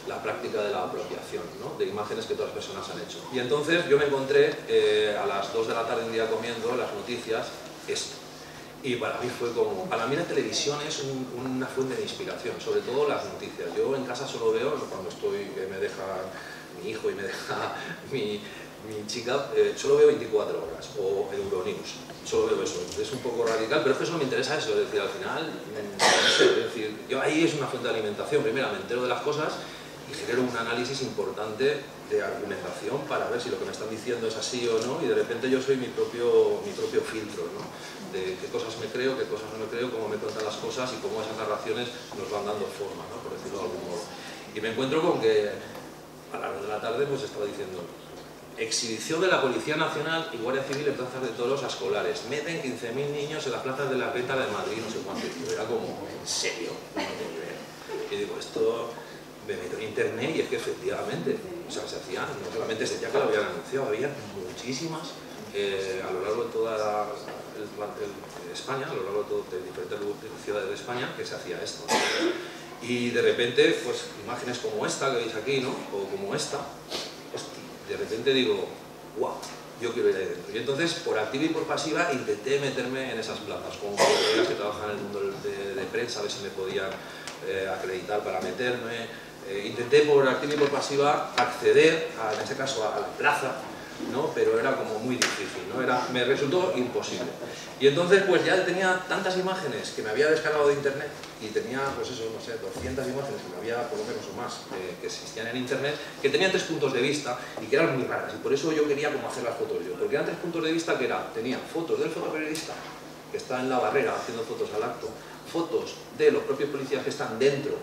La práctica de la apropiación, ¿no? De imágenes que otras personas han hecho. Y entonces yo me encontré a las 2 de la tarde un día comiendo las noticias esto. Y para mí fue como... Para mí la televisión es una fuente de inspiración, sobre todo las noticias. Yo en casa solo veo, cuando me deja mi hijo y me deja mi chica, solo veo 24 horas, o Euronews, solo veo eso. Es un poco radical, pero es que solo me interesa eso, es decir, al final, no sé, es decir, yo ahí es una fuente de alimentación. Primero me entero de las cosas y genero un análisis importante de argumentación para ver si lo que me están diciendo es así o no, y de repente yo soy mi propio filtro, ¿no? De qué cosas me creo, qué cosas no me creo, cómo me cuentan las cosas y cómo esas narraciones nos van dando forma, ¿no? Por decirlo de algún modo. Y me encuentro con que a las 2 de la tarde pues estaba diciendo: exhibición de la Policía Nacional y Guardia Civil en plazas de toros a escolares, meten 15.000 niños en las plazas de la Reta de Madrid, no sé cuánto. Era como, ¿en serio? No tengo idea. Y digo, esto... Me meto en internet y es que efectivamente, o sea, se hacían, no solamente se decía que lo habían anunciado, había muchísimas a lo largo de toda España, a lo largo de diferentes ciudades de España, que se hacía esto. Y de repente, pues imágenes como esta que veis aquí, ¿no? O como esta, hostia, de repente digo, guau, yo quiero ir ahí dentro. Y entonces, por activa y por pasiva, intenté meterme en esas plazas, con colegas que trabajan en el mundo de prensa, a ver si me podían acreditar para meterme. Intenté por activa y por pasiva acceder, en este caso a la plaza, ¿no? Pero era como muy difícil, ¿no? Me resultó imposible. Y entonces pues ya tenía tantas imágenes que me había descargado de internet y tenía, pues eso, no sé, 200 imágenes que me había, por lo menos o más, que existían en internet, que tenían 3 puntos de vista y que eran muy raras. Y por eso yo quería como hacer las fotos yo, porque eran 3 puntos de vista que tenía fotos del fotoperiodista que está en la barrera haciendo fotos al acto, fotos de los propios policías que están dentro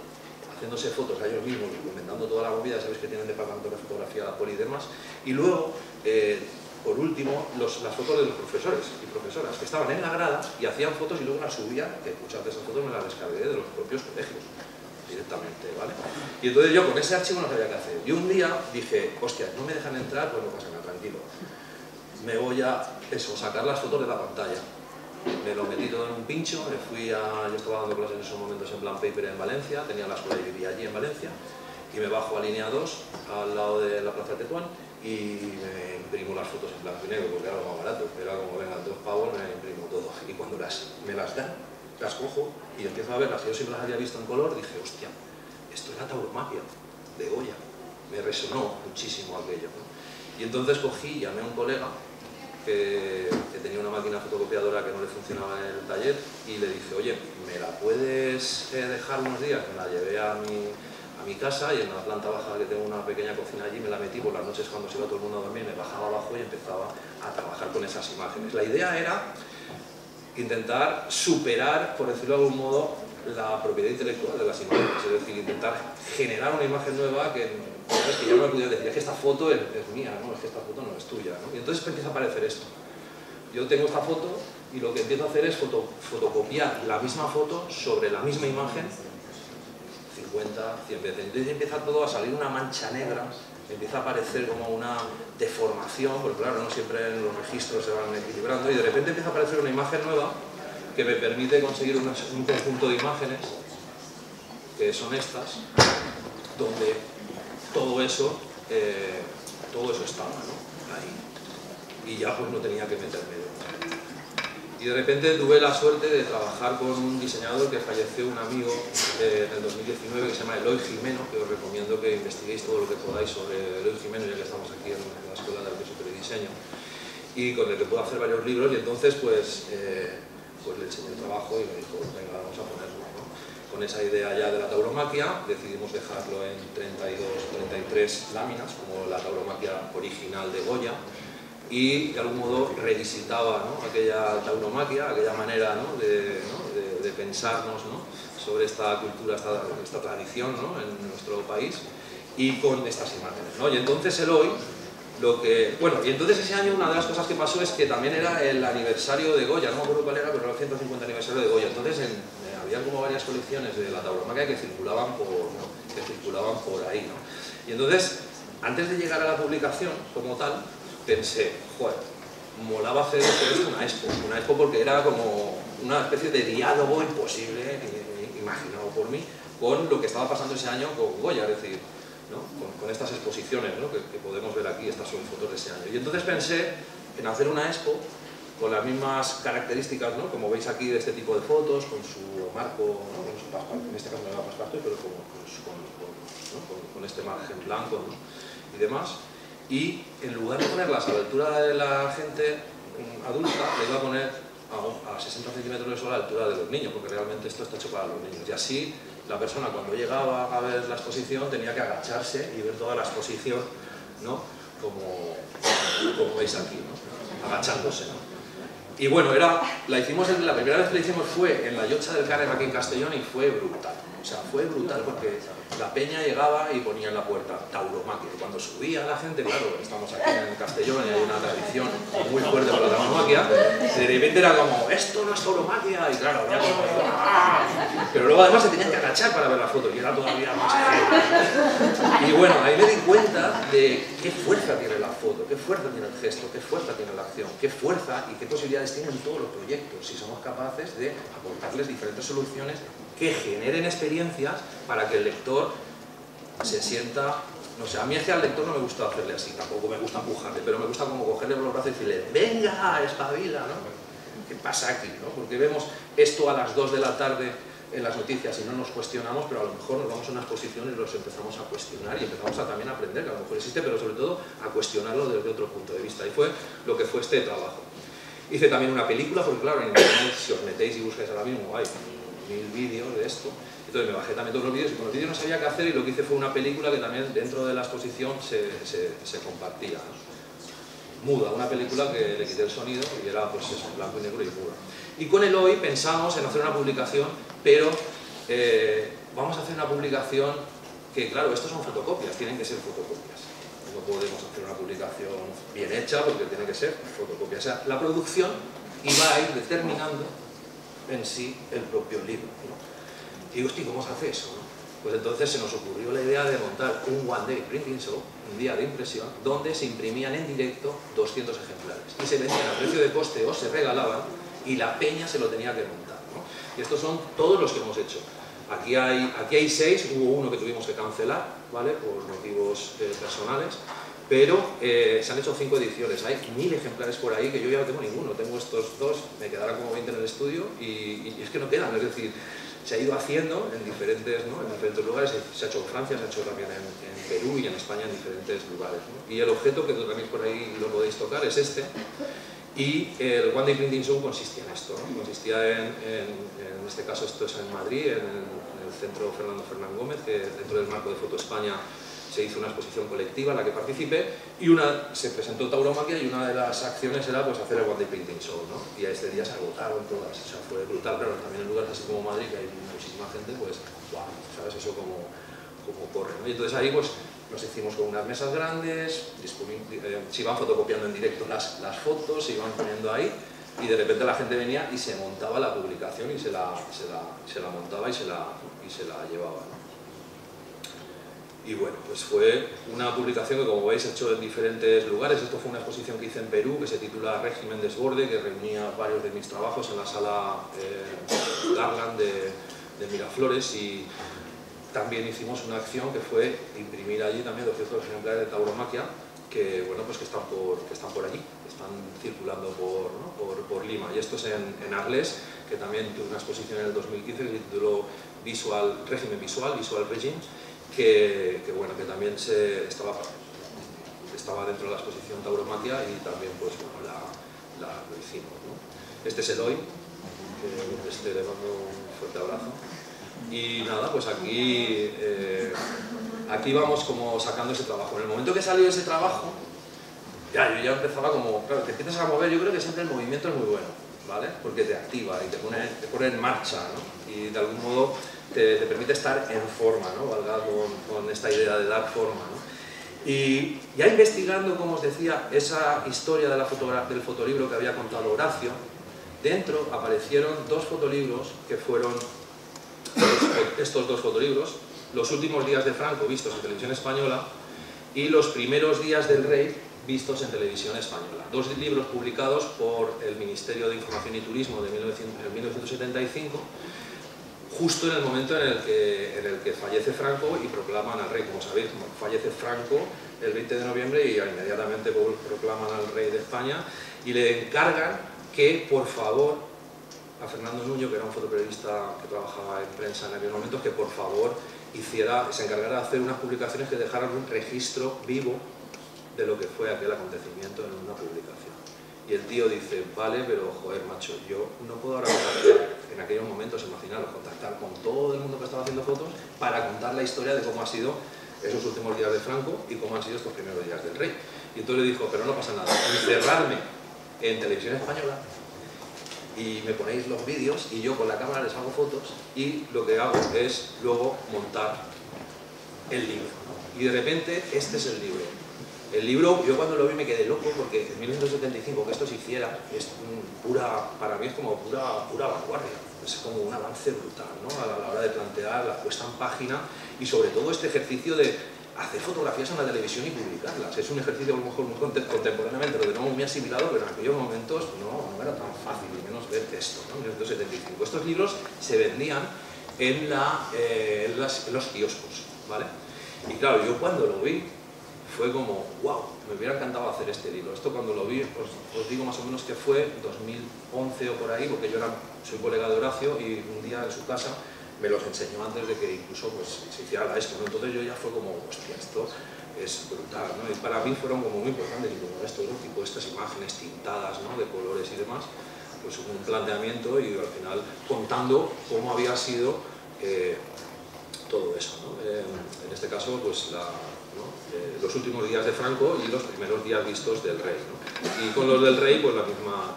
haciéndose fotos a ellos mismos, comentando toda la movida, sabéis que tienen departamento de fotografía, la poli y demás, y luego, por último, las fotos de los profesores y profesoras que estaban en la grada y hacían fotos y luego las subían, que muchas de esas fotos me las descargué de los propios colegios, directamente, ¿vale? Y entonces yo con ese archivo no sabía qué hacer. Y un día dije, hostia, no me dejan entrar, pues no pasa nada, tranquilo. Me voy a, sacar las fotos de la pantalla. Me lo metí todo en un pincho, yo estaba dando clases en esos momentos en Blanc Paper en Valencia, tenía la escuela y vivía allí en Valencia, y me bajo a línea 2, al lado de la Plaza de Tetuán, y me imprimo las fotos en blanco y negro, porque era lo más barato, era como, venga, 2 pavos, me imprimo todo, y cuando me las dan, las cojo, y empiezo a verlas, yo siempre las había visto en color, dije, hostia, esto es la tauromaquia de Goya, me resonó muchísimo aquello, ¿no? Y entonces cogí, llamé a un colega, que tenía una máquina fotocopiadora que no le funcionaba en el taller y le dije, oye, ¿me la puedes dejar unos días? Me la llevé a mi casa y en la planta baja que tengo una pequeña cocina allí me la metí por las noches cuando se iba todo el mundo a dormir, me bajaba abajo y empezaba a trabajar con esas imágenes. La idea era intentar superar, por decirlo de algún modo, la propiedad intelectual de las imágenes, es decir, intentar generar una imagen nueva que ya no me podía decir, es que esta foto es mía, ¿no? Es que esta foto no es tuya, ¿no? Y entonces empieza a aparecer esto. Yo tengo esta foto y lo que empiezo a hacer es fotocopiar la misma foto sobre la misma imagen 50, 100 veces. Entonces empieza todo a salir una mancha negra, empieza a aparecer como una deformación, porque claro, no siempre los registros se van equilibrando y de repente empieza a aparecer una imagen nueva que me permite conseguir un conjunto de imágenes que son estas, donde todo eso estaba, ¿no? Ahí. Y ya pues no tenía que meterme dentro. Y de repente tuve la suerte de trabajar con un diseñador que falleció, un amigo en el 2019 que se llama Eloy Jimeno, que os recomiendo que investiguéis todo lo que podáis sobre Eloy Jimeno, ya que estamos aquí en la Escuela de Arte Superior y Diseño, y con el que puedo hacer varios libros, y entonces pues le enseñé el trabajo y me dijo, venga, vamos a ponerlo, ¿no? Con esa idea ya de la tauromaquia, decidimos dejarlo en 33 láminas, como la tauromaquia original de Goya, y de algún modo revisitaba, ¿no? Aquella tauromaquia, aquella manera, ¿no? de pensarnos, ¿no? Sobre esta cultura, esta tradición, ¿no? En nuestro país, y con estas imágenes, ¿no? Y entonces Eloy, y entonces ese año una de las cosas que pasó es que también era el aniversario de Goya, no me acuerdo cuál era, pero era el 150 aniversario de Goya. Entonces había como varias colecciones de la tauromaquia que circulaban por ahí, ¿no? Y entonces, antes de llegar a la publicación como tal, pensé, joder, molaba hacer esto una expo porque era como una especie de diálogo imposible, imaginado por mí, con lo que estaba pasando ese año con Goya, es decir, ¿no? Con estas exposiciones, ¿no? que podemos ver aquí, estas son fotos de ese año. Y entonces pensé en hacer una expo con las mismas características, ¿no? Como veis aquí, de este tipo de fotos, con su marco, ¿no? Con su passepartout, en este caso no era passepartout, pero con este margen blanco, ¿no? Y demás. Y en lugar de ponerlas a la altura de la gente adulta, le iba a poner a 60 centímetros de sol a la altura de los niños, porque realmente esto está hecho para los niños. Y así la persona cuando llegaba a ver la exposición tenía que agacharse y ver toda la exposición, ¿no? como veis aquí, ¿no? Agachándose, ¿no? Y bueno, la primera vez que la hicimos fue en la Llotja del Cànem aquí en Castellón y fue brutal. O sea, fue brutal porque la peña llegaba y ponía en la puerta tauromaquia. Y cuando subía la gente, claro, estamos aquí en Castellón y hay una tradición muy fuerte para la tauromaquia, de repente era como, esto no es tauromaquia, y claro, había como, ¡ah! Pero luego además se tenían que agachar para ver la foto y era todavía más heavy. Y bueno, ahí me di cuenta de qué fuerza tiene la foto, qué fuerza tiene el gesto, qué fuerza tiene la acción, qué fuerza y qué posibilidades tienen todos los proyectos si somos capaces de aportarles diferentes soluciones que generen experiencias para que el lector se sienta, no sé, a mí es que al lector no me gusta hacerle así, tampoco me gusta empujarle, pero me gusta como cogerle por los brazos y decirle, venga, espabila, ¿no? ¿Qué pasa aquí, no? Porque vemos esto a las 2 de la tarde en las noticias y no nos cuestionamos, pero a lo mejor nos vamos a una exposición y los empezamos a cuestionar y empezamos a también a aprender, que a lo mejor existe, pero sobre todo a cuestionarlo desde otro punto de vista. Y fue lo que fue este trabajo. Hice también una película, porque claro, en internet, si os metéis y buscáis ahora mismo, hay 1000 vídeos de esto. Entonces me bajé también todos los vídeos y con los vídeos no sabía qué hacer y lo que hice fue una película que también dentro de la exposición se compartía, ¿no? Muda, una película que le quité el sonido y era pues eso, blanco y negro y muda. Y con el hoy pensamos en hacer una publicación, pero vamos a hacer una publicación que, claro, estos son fotocopias, tienen que ser fotocopias. No podemos hacer una publicación bien hecha porque tiene que ser fotocopia. O sea, la producción iba a ir determinando en sí el propio libro, ¿no? Y digo, hostia, ¿cómo se hace eso, no? Pues entonces se nos ocurrió la idea de montar un One Day Printing Show, un día de impresión, donde se imprimían en directo 200 ejemplares y se vendían a precio de coste o se regalaban y la peña se lo tenía que montar, ¿no? Y estos son todos los que hemos hecho. Aquí hay 6, hubo uno que tuvimos que cancelar, ¿vale? Por motivos personales, pero se han hecho 5 ediciones, hay 1000 ejemplares por ahí que yo ya no tengo ninguno, tengo estos 2, me quedarán como 20 en el estudio y es que no quedan, es decir, se ha ido haciendo en diferentes, ¿no? En diferentes lugares, se ha hecho en Francia, se ha hecho también en Perú y en España en diferentes lugares, ¿no? Y el objeto, que también por ahí lo podéis tocar, es este. Y el One Day Printing Show consistía en esto, ¿no? Consistía en este caso esto es en Madrid, en el centro Fernando Fernán Gómez, que dentro del marco de Foto España se hizo una exposición colectiva en la que participé y se presentó tauromaquia y una de las acciones era pues hacer el One Day Printing Show, ¿no? Y a este día se agotaron todas, o sea, fue brutal, claro, también en lugares así como Madrid, que hay muchísima gente, pues, wow, ¿sabes? Eso como corre, ¿no? Y entonces ahí pues nos hicimos con unas mesas grandes, se iban fotocopiando en directo las fotos, se iban poniendo ahí y de repente la gente venía y se montaba la publicación y se la montaba y se la llevaba, ¿no? Y bueno, pues fue una publicación que, como veis, he hecho en diferentes lugares. Esto fue una exposición que hice en Perú, que se titula Régimen Desborde, que reunía varios de mis trabajos en la sala Garland de Miraflores, y también hicimos una acción que fue imprimir allí también 200 ejemplares de tauromaquia, que, bueno, pues que están por allí, que están circulando por Lima. Y esto es en Arles, que también tuve una exposición en el 2015 que se tituló Régimen Visual, Visual Regime, que bueno, que también estaba dentro de la exposición tauromaquia y también pues bueno, lo hicimos, ¿no? Este es Eloy, que le mando un fuerte abrazo. Y nada, pues aquí vamos como sacando ese trabajo. En el momento que salió ese trabajo, yo ya empezaba como, claro, te empiezas a mover. Yo creo que siempre el movimiento es muy bueno, ¿vale? Porque te activa y te pone en marcha, ¿no? Y de algún modo te permite estar en forma, ¿no? Valga con esta idea de dar forma, ¿no? Y ya investigando, como os decía, esa historia del fotolibro que había contado Horacio, dentro aparecieron 2 fotolibros que fueron estos 2 fotolibros, Los últimos días de Franco vistos en televisión española y Los primeros días del rey vistos en televisión española. 2 libros publicados por el Ministerio de Información y Turismo en 1975, justo en el momento en el que fallece Franco y proclaman al rey. Como sabéis, fallece Franco el 20 de noviembre y inmediatamente proclaman al rey de España y le encargan que, por favor, a Fernando Nuño, que era un fotoperiodista que trabajaba en prensa en aquel momento, que por favor se encargara de hacer unas publicaciones que dejaran un registro vivo de lo que fue aquel acontecimiento en una publicación. Y el tío dice, vale, pero joder, macho, yo no puedo ahora contactar, en aquellos momentos, imaginaros, contactar con todo el mundo que estaba haciendo fotos para contar la historia de cómo han sido esos últimos días de Franco y cómo han sido estos primeros días del rey. Y entonces le dijo, pero no pasa nada, encerrarme en televisión española y me ponéis los vídeos y yo con la cámara les hago fotos y lo que hago es luego montar el libro, ¿no? Y de repente este es el libro. El libro, yo cuando lo vi me quedé loco porque en 1975 que esto se hiciera es para mí es como pura vanguardia, es como un avance brutal, ¿no? A la hora de plantear la puesta en página y sobre todo este ejercicio de hacer fotografías en la televisión y publicarlas. Es un ejercicio a lo mejor muy contemporáneamente, lo tenemos muy asimilado, pero en aquellos momentos no era tan fácil, y menos ver texto, ¿no? En 1975. Estos libros se vendían en los kioscos, ¿vale? Y claro, yo cuando lo vi fue como, wow, me hubiera encantado hacer este libro. Esto cuando lo vi, os digo más o menos que fue 2011 o por ahí, porque yo soy colega de Horacio y un día en su casa me los enseñó antes de que incluso pues, se hiciera la expo, ¿no? Entonces yo ya fue como, hostia, esto es brutal, ¿no? Y para mí fueron como muy importantes, y como esto, ¿no? Tipo estas imágenes tintadas, ¿no? De colores y demás, pues un planteamiento y al final contando cómo había sido todo eso, ¿no? En este caso, pues los últimos días de Franco y los primeros días vistos del rey, ¿no? Y con los del rey, pues la misma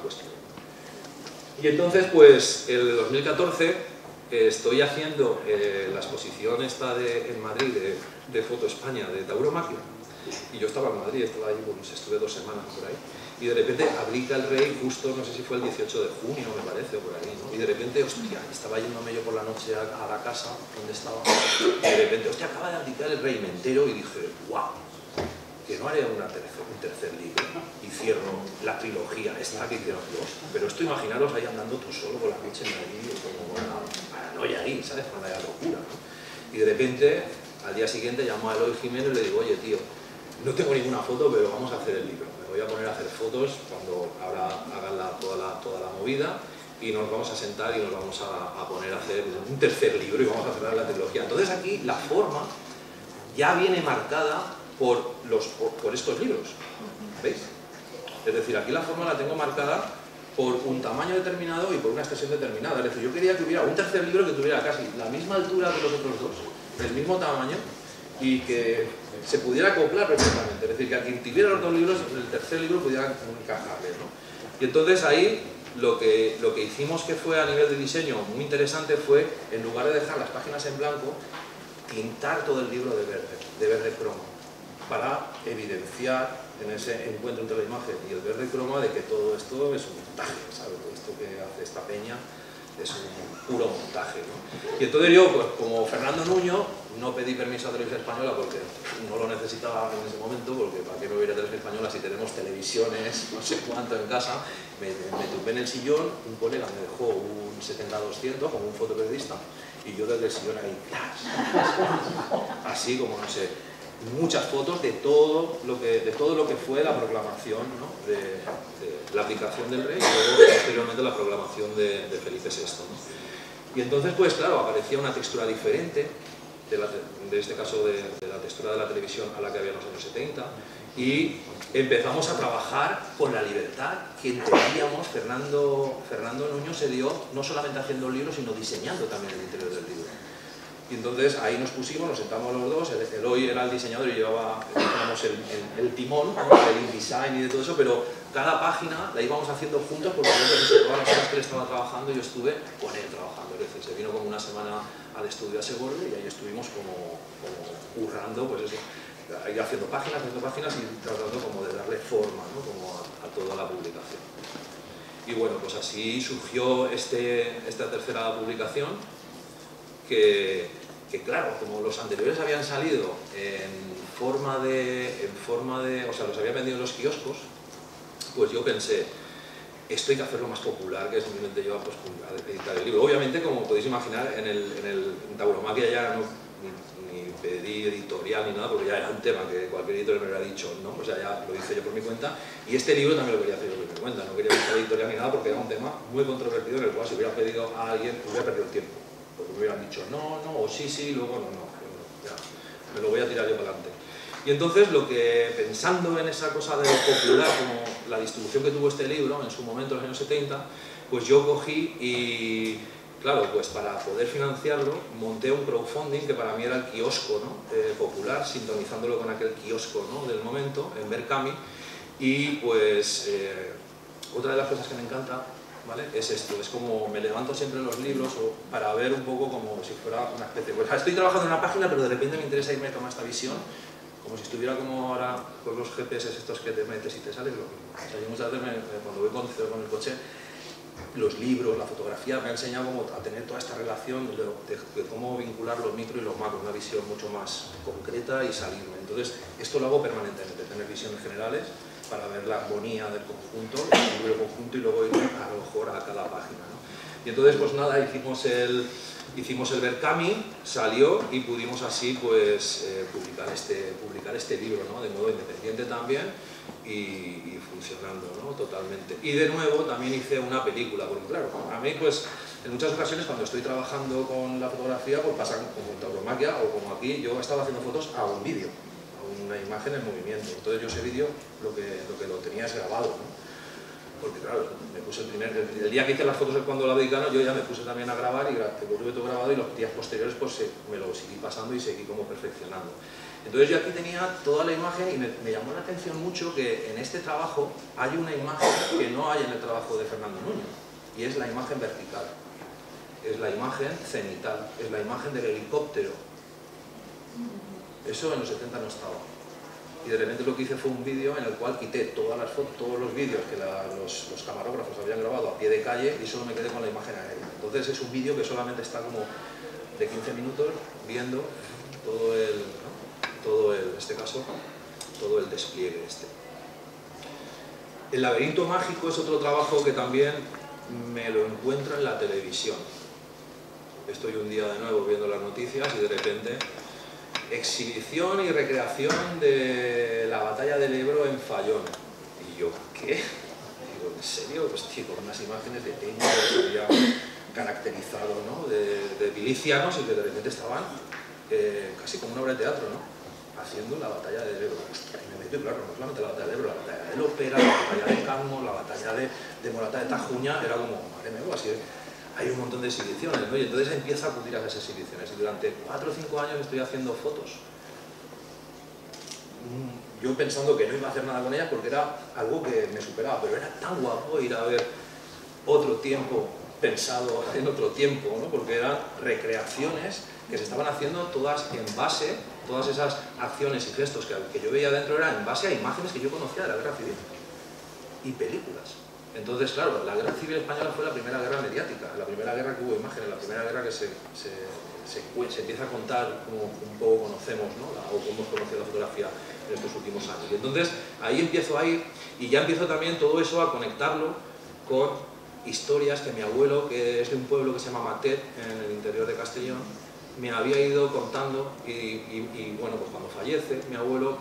cuestión. Y entonces, pues, el 2014 estoy haciendo la exposición esta en Madrid de Foto España, de tauromaquia, y yo estaba en Madrid, estaba allí, pues, estuve 2 semanas por ahí, y de repente abdica el rey justo, no sé si fue el 18 de junio, me parece, o por ahí, ¿no? Y de repente, hostia, estaba yéndome yo por la noche a la casa donde estaba, y de repente, hostia, acaba de abdicar el rey, me entero y dije, guau, que no haré un tercer libro y cierro la trilogía esta que hicieron 2, pero esto imaginaros ahí andando tú solo por la noche en Madrid, como una paranoia ahí, ¿sabes? Con la locura, ¿no? Y de repente, al día siguiente llamo a Eloy Jiménez y le digo, oye tío, no tengo ninguna foto, pero vamos a hacer el libro, me voy a poner a hacer fotos cuando ahora hagan toda la movida, y nos vamos a sentar y nos vamos a poner a hacer un tercer libro y vamos a cerrar la trilogía. Entonces aquí la forma ya viene marcada por estos libros, ¿veis? Es decir, aquí la forma la tengo marcada por un tamaño determinado y por una extensión determinada. Es decir, yo quería que hubiera un tercer libro que tuviera casi la misma altura que los otros 2, el mismo tamaño, y que se pudiera acoplar perfectamente. Es decir, que a quien tuviera los 2 libros, el tercer libro pudiera encajarle, ¿no? Y entonces ahí lo que hicimos, que fue a nivel de diseño muy interesante, fue, en lugar de dejar las páginas en blanco, tintar todo el libro de verde cromo, para evidenciar en ese encuentro entre la imagen y el verde croma de que todo esto es un montaje, ¿sabes? Todo esto que hace esta peña es un puro montaje, ¿no? Y entonces yo, pues como Fernando Nuño, no pedí permiso a Televisión Española porque no lo necesitaba en ese momento, porque para qué me voy a ir a Televisión Española si tenemos televisiones, no sé cuánto en casa. Me tumbé en el sillón, un colega me dejó un 70-200 como un fotoperiodista, y yo desde el sillón ahí, así como, no sé, muchas fotos de todo lo que fue la proclamación, ¿no? de la abdicación del rey y luego posteriormente la proclamación de Felipe VI, ¿no? Y entonces, pues claro, aparecía una textura diferente, de este caso de la textura de la televisión a la que había en los años 70, y empezamos a trabajar con la libertad que entendíamos. Fernando Nuño se dio no solamente haciendo el libro, sino diseñando también el interior del libro. Y entonces ahí nos pusimos, nos sentamos los dos, Eloy era el diseñador y llevaba, digamos, el timón, el InDesign y de todo eso, pero cada página la íbamos haciendo juntos porque todas las horas que él estaba trabajando yo estuve con él trabajando. Es decir, se vino como una semana al estudio a Segorbe y ahí estuvimos como currando, pues eso, ir haciendo páginas y tratando como de darle forma, ¿no? Como a toda la publicación. Y bueno, pues así surgió esta tercera publicación, que claro, como los anteriores habían salido en forma de, o sea, los habían vendido en los kioscos, pues yo pensé, esto hay que hacerlo más popular, que simplemente yo pues, a editar el libro. Obviamente, como podéis imaginar, en tauromaquia ya no ni pedí editorial ni nada, porque ya era un tema que cualquier editor me hubiera dicho, ¿no? O sea, ya lo hice yo por mi cuenta, y este libro también lo quería hacer yo por mi cuenta, no quería buscar editorial ni nada, porque era un tema muy controvertido en el cual si hubiera pedido a alguien, hubiera perdido el tiempo. Porque me hubieran dicho no, o sí, luego no, ya, me lo voy a tirar yo para adelante. Y entonces, pensando en esa cosa de lo popular, como la distribución que tuvo este libro en su momento, en los años 70, pues yo cogí y, claro, pues para poder financiarlo, monté un crowdfunding que para mí era el kiosco, ¿no? Popular, sintonizándolo con aquel kiosco, ¿no? Del momento, en Berkami, y pues otra de las cosas que me encanta, ¿vale? Es esto, es como me levanto siempre en los libros para ver un poco como si fuera una especie, pues estoy trabajando en una página pero de repente me interesa irme con esta visión, como si estuviera como ahora con los GPS estos que te metes y te sales, lo mismo. O sea, yo muchas veces cuando voy con el coche, los libros, la fotografía me ha enseñado como a tener toda esta relación de cómo vincular los micro y los macro, una visión mucho más concreta y salirme. Entonces, esto lo hago permanentemente, tener visiones generales para ver la armonía del conjunto, el libro conjunto y luego ir a lo mejor a cada página, ¿no? Y entonces, pues nada, hicimos el Berkami, salió y pudimos así pues publicar este libro, ¿no? De modo independiente también y funcionando, ¿no? Totalmente. Y de nuevo también hice una película, porque claro, a mí pues En muchas ocasiones cuando estoy trabajando con la fotografía, pues pasan como en tauromaquia o como aquí, yo estaba haciendo fotos a un vídeo, a una imagen en movimiento. Entonces yo ese vídeo lo que lo tenía es grabado, ¿no? Porque claro, me puse el día que hice las fotos del cuando la Vaticano, yo ya me puse también a grabar y tengo todo grabado, y los días posteriores pues me lo seguí pasando y seguí como perfeccionando. Entonces yo aquí tenía toda la imagen y me llamó la atención mucho que en este trabajo hay una imagen que no hay en el trabajo de Fernando Nuño, y es la imagen vertical, es la imagen cenital, es la imagen del helicóptero. Eso en los 70 no estaba. Y de repente lo que hice fue un vídeo en el cual quité todas las fotos, todos los vídeos que los camarógrafos habían grabado a pie de calle, y solo me quedé con la imagen aérea. Entonces es un vídeo que solamente está como de 15 minutos viendo todo en este caso, todo el despliegue este. El laberinto mágico es otro trabajo que también me lo encuentro en la televisión. Estoy un día de nuevo viendo las noticias y de repente exhibición y recreación de la batalla del Ebro en Fallón. Y yo, ¿qué? Digo, ¿en serio? Pues tío, con unas imágenes de teño que se había caracterizado, ¿no? de milicianos, y que de repente estaban casi como una obra de teatro, ¿no? Haciendo la batalla del Ebro. Ostras, y me meto, claro, no solamente la batalla del Ebro, la batalla del Ópera, la batalla de Carmo, la batalla de Morata de Tajuña, era como, madre mía, así hay un montón de exhibiciones, ¿no? Y entonces empiezo a acudir a esas exhibiciones, y durante 4 o 5 años estoy haciendo fotos. Yo pensando que no iba a hacer nada con ellas porque era algo que me superaba, pero era tan guapo ir a ver otro tiempo pensado en otro tiempo, ¿no? Porque eran recreaciones que se estaban haciendo todas en base, todas esas acciones y gestos que yo veía dentro eran en base a imágenes que yo conocía de la Guerra Civil y películas. Entonces, claro, la Guerra Civil Española fue la primera guerra mediática, la primera guerra que hubo imágenes, la primera guerra que se empieza a contar como un poco conocemos, ¿no? O como hemos conocido la fotografía en estos últimos años. Y entonces ahí empiezo a ir, y ya empiezo también todo eso a conectarlo con historias que mi abuelo, que es de un pueblo que se llama Matet, en el interior de Castellón, me había ido contando, y bueno, pues cuando fallece mi abuelo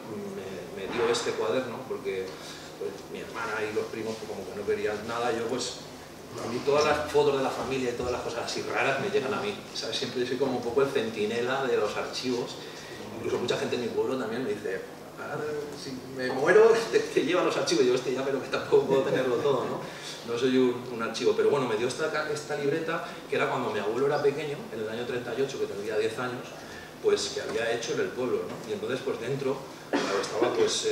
me dio este cuaderno, porque pues, mi hermana y los primos pues, como que no querían nada, yo pues a mí todas las fotos de la familia y todas las cosas así raras me llegan a mí, ¿sabes? Siempre soy como un poco el centinela de los archivos. Incluso mucha gente en mi pueblo también me dice, si me muero te lleva los archivos, y yo ya, pero que tampoco puedo tenerlo todo, ¿no? No soy un archivo, pero bueno, me dio esta libreta, que era cuando mi abuelo era pequeño, en el año 38, que tendría 10 años, pues que había hecho en el pueblo, ¿no? Y entonces pues dentro estaba pues,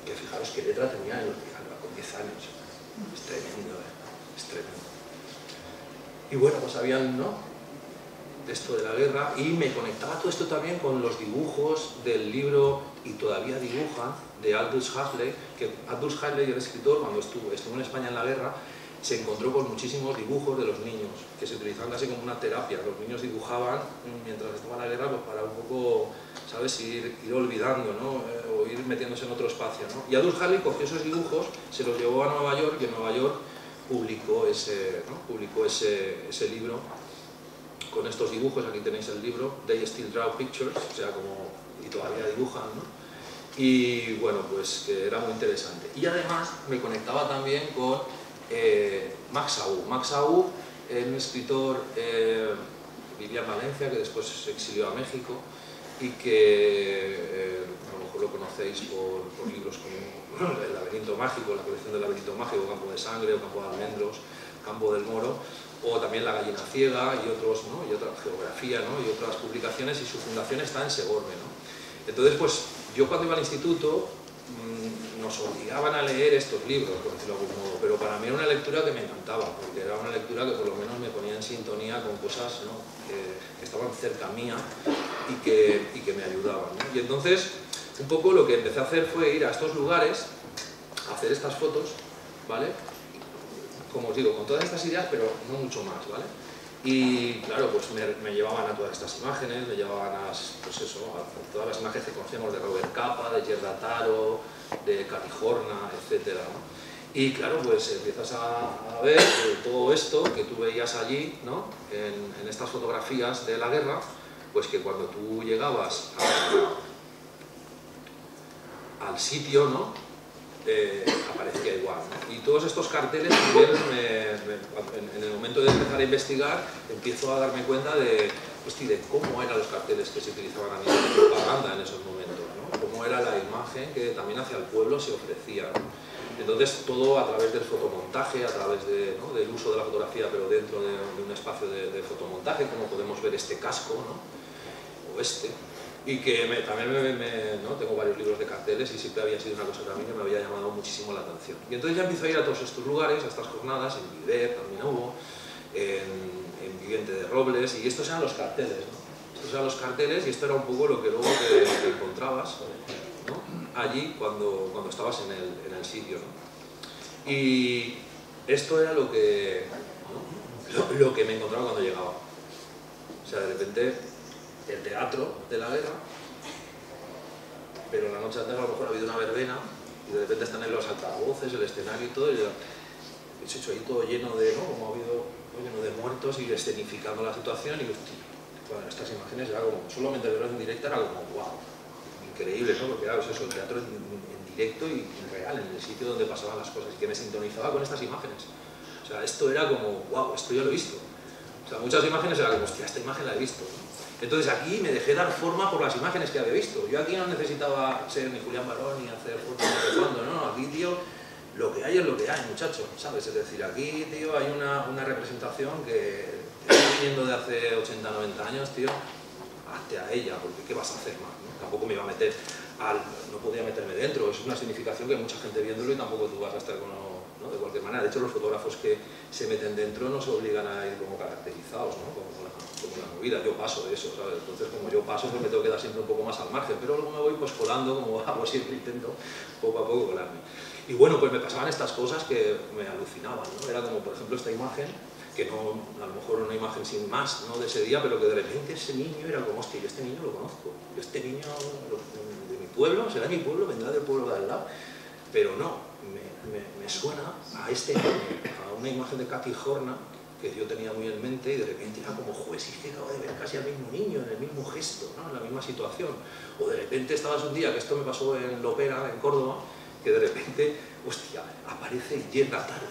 que fijaros qué letra tenía con 10 años, es tremendo, es tremendo. Y bueno, pues habían, ¿no? Esto de la guerra, y me conectaba todo esto también con los dibujos del libro Y todavía dibuja, de Aldous Huxley, que Aldous Huxley, el escritor, cuando estuvo en España en la guerra, se encontró con muchísimos dibujos de los niños, que se utilizaban casi como una terapia. Los niños dibujaban mientras estaba la guerra, pues para un poco, ¿sabes?, ir olvidando, ¿no? O ir metiéndose en otro espacio, ¿no? Y Aldous Huxley cogió esos dibujos, se los llevó a Nueva York, y en Nueva York publicó ese libro con estos dibujos. Aquí tenéis el libro, They Still Draw Pictures, o sea, como, y todavía dibujan, ¿no? Y bueno, pues que era muy interesante. Y además me conectaba también con Max Aub. Max Aub es un escritor que vivía en Valencia, que después se exilió a México, y que a lo mejor lo conocéis por libros como El laberinto mágico, la colección del laberinto mágico, Campo de sangre, o Campo de almendros, Campo del Moro, o también La gallina ciega y otros, ¿no? Y otra geografía, ¿no? Y otras publicaciones, y su fundación está en Segorbe, ¿no? Entonces, pues yo cuando iba al instituto nos obligaban a leer estos libros, por decirlo de algún modo, pero para mí era una lectura que me encantaba, porque era una lectura que por lo menos me ponía en sintonía con cosas, ¿no? que estaban cerca mía y que me ayudaban, ¿no? Y entonces, un poco lo que empecé a hacer fue ir a estos lugares, a hacer estas fotos, ¿vale? Como os digo, con todas estas ideas, pero no mucho más, ¿vale? Y claro, pues me llevaban a todas estas imágenes, me llevaban a, pues eso, a todas las imágenes que conocíamos de Robert Capa, de Gerda Taro, de Catijorna, etc., ¿no? Y claro, pues empiezas a ver todo esto que tú veías allí, ¿no? En estas fotografías de la guerra, pues que cuando tú llegabas al sitio, ¿no? aparecía igual, ¿no? Y todos estos carteles también, en el momento de empezar a investigar, empiezo a darme cuenta de cómo eran los carteles que se utilizaban a nivel de propaganda en esos momentos, ¿no? Cómo era la imagen que también hacia el pueblo se ofrecía, ¿no? Entonces, todo a través del fotomontaje, a través ¿no? del uso de la fotografía, pero dentro de un espacio de fotomontaje, como podemos ver este casco, ¿no? O este. Y que también ¿no? tengo varios libros de carteles y siempre había sido una cosa que a mí me había llamado muchísimo la atención. Y entonces ya empiezo a ir a todos estos lugares, a estas jornadas, en Viver también hubo, en Vivente de Robles, y estos eran los carteles, ¿no? Estos eran los carteles y esto era un poco lo que luego te encontrabas, ¿no? Allí cuando estabas en el sitio, ¿no? Y esto era lo que me encontraba cuando llegaba. O sea, de repente, el teatro de la guerra, pero la noche antes a lo mejor ha habido una verbena y de repente están en los altavoces, el escenario y todo, y es hecho ahí todo lleno de, ¿no? Como ha habido lleno de muertos y escenificando la situación, y bueno, estas imágenes era como, solamente verlas en directo era como, wow, increíble, ¿no? Porque era eso, el teatro en directo y real, en el sitio donde pasaban las cosas, y que me sintonizaba con estas imágenes. O sea, esto era como, wow, esto yo lo he visto. O sea, muchas imágenes era como, hostia, esta imagen la he visto, ¿no? Entonces aquí me dejé dar forma por las imágenes que había visto. Yo aquí no necesitaba ser ni Julián Barón ni hacer fotos de fondo, no, aquí, tío, lo que hay es lo que hay, muchacho, ¿sabes? Es decir, aquí, tío, hay una representación que está viniendo de hace 80, 90 años, tío, hazte a ella, porque ¿qué vas a hacer más? ¿No? Tampoco me iba a meter no podía meterme dentro, es una significación que hay mucha gente viéndolo y tampoco tú vas a estar con ¿no? De cualquier manera. De hecho, los fotógrafos que se meten dentro no se obligan a ir como caracterizados, ¿no? como la movida. Yo paso de eso, ¿sabes? Entonces, como yo paso, pues me tengo que dar siempre un poco más al margen, pero luego me voy pues colando, como hago siempre, intento poco a poco colarme. Y bueno, pues me pasaban estas cosas que me alucinaban, ¿no? Era como, por ejemplo, esta imagen, que no, a lo mejor una imagen sin más, ¿no? De ese día, pero que de repente ese niño era como, hostia, yo este niño lo conozco, yo este niño de mi pueblo, será mi pueblo, vendrá del pueblo de al lado, pero no, me suena a a una imagen de Cathy Horna que yo tenía muy en mente, y de repente era como, joder, si es que acabo de ver casi al mismo niño, en el mismo gesto, ¿no? En la misma situación. O de repente estabas un día, que esto me pasó en Lopera, en Córdoba, que de repente, hostia, aparece Yerda Taro,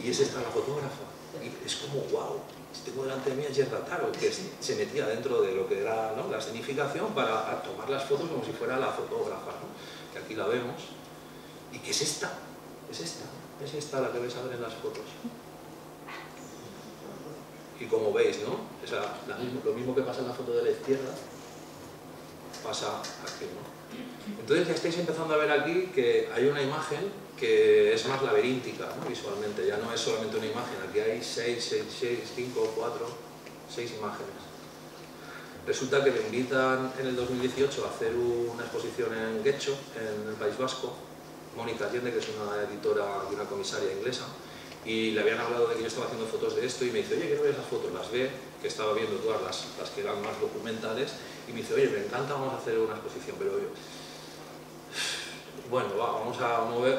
y es esta la fotógrafa, y es como, wow, tengo delante de mí a Yerda Taro, que se metía dentro de lo que era, ¿no? La escenificación para tomar las fotos como si fuera la fotógrafa, ¿no? Que aquí la vemos, y que es esta la que vais a ver en las fotos. Y como veis, ¿no? O sea, lo mismo que pasa en la foto de la izquierda, pasa aquí, ¿no? Entonces ya estáis empezando a ver aquí que hay una imagen que es más laberíntica, ¿no? Visualmente, ya no es solamente una imagen, aquí hay 6 imágenes. Resulta que me invitan en el 2018 a hacer una exposición en Getxo, en el País Vasco, Mónica Allende, que es una editora y una comisaria inglesa, y le habían hablado de que yo estaba haciendo fotos de esto, y me dice, oye, quiero ver esas fotos. Las ve, que estaba viendo todas las que eran más documentales, y me dice, oye, me encanta, vamos a hacer una exposición, pero yo, bueno, vamos a mover,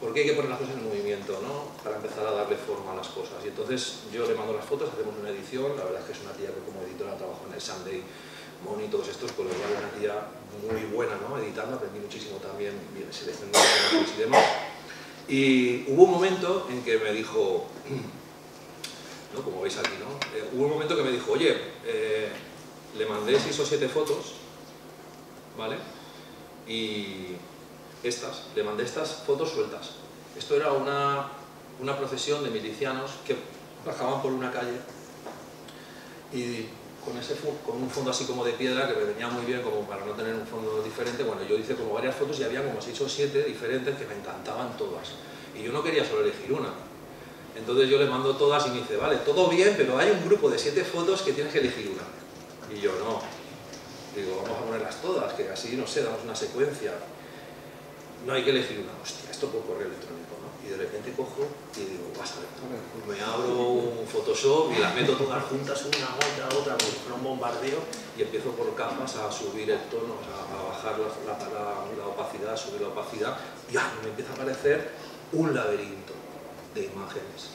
porque hay que poner las cosas en movimiento, ¿no? Para empezar a darle forma a las cosas. Y entonces yo le mando las fotos, hacemos una edición, la verdad es que es una tía que como editora trabajó en el Sunday, Moni y todos estos, con lo cual una tía muy buena, ¿no? Editando, aprendí muchísimo también, seleccionando imágenes y demás. Y hubo un momento en que me dijo, ¿no? Como veis aquí, ¿no? Hubo un momento que me dijo, oye, le mandé 6 o 7 fotos, ¿vale? Y le mandé estas fotos sueltas. Esto era una procesión de milicianos que bajaban por una calle y con un fondo así como de piedra que me venía muy bien como para no tener un fondo diferente. Bueno, yo hice como varias fotos y había como 6 o 7 diferentes que me encantaban todas. Y yo no quería solo elegir una. Entonces yo le mando todas y me dice, vale, todo bien, pero hay un grupo de 7 fotos que tienes que elegir una. Y yo, no. Digo, vamos a ponerlas todas, que así, no sé, damos una secuencia. No hay que elegir una. Hostia, esto por correo electrónico, ¿no? Y de repente cojo y digo, vas a ver, me abro un Photoshop y las meto todas juntas, una, otra, como si fuera un bombardeo, y empiezo por capas a subir el tono, a bajar la opacidad, a subir la opacidad, y me empieza a aparecer un laberinto de imágenes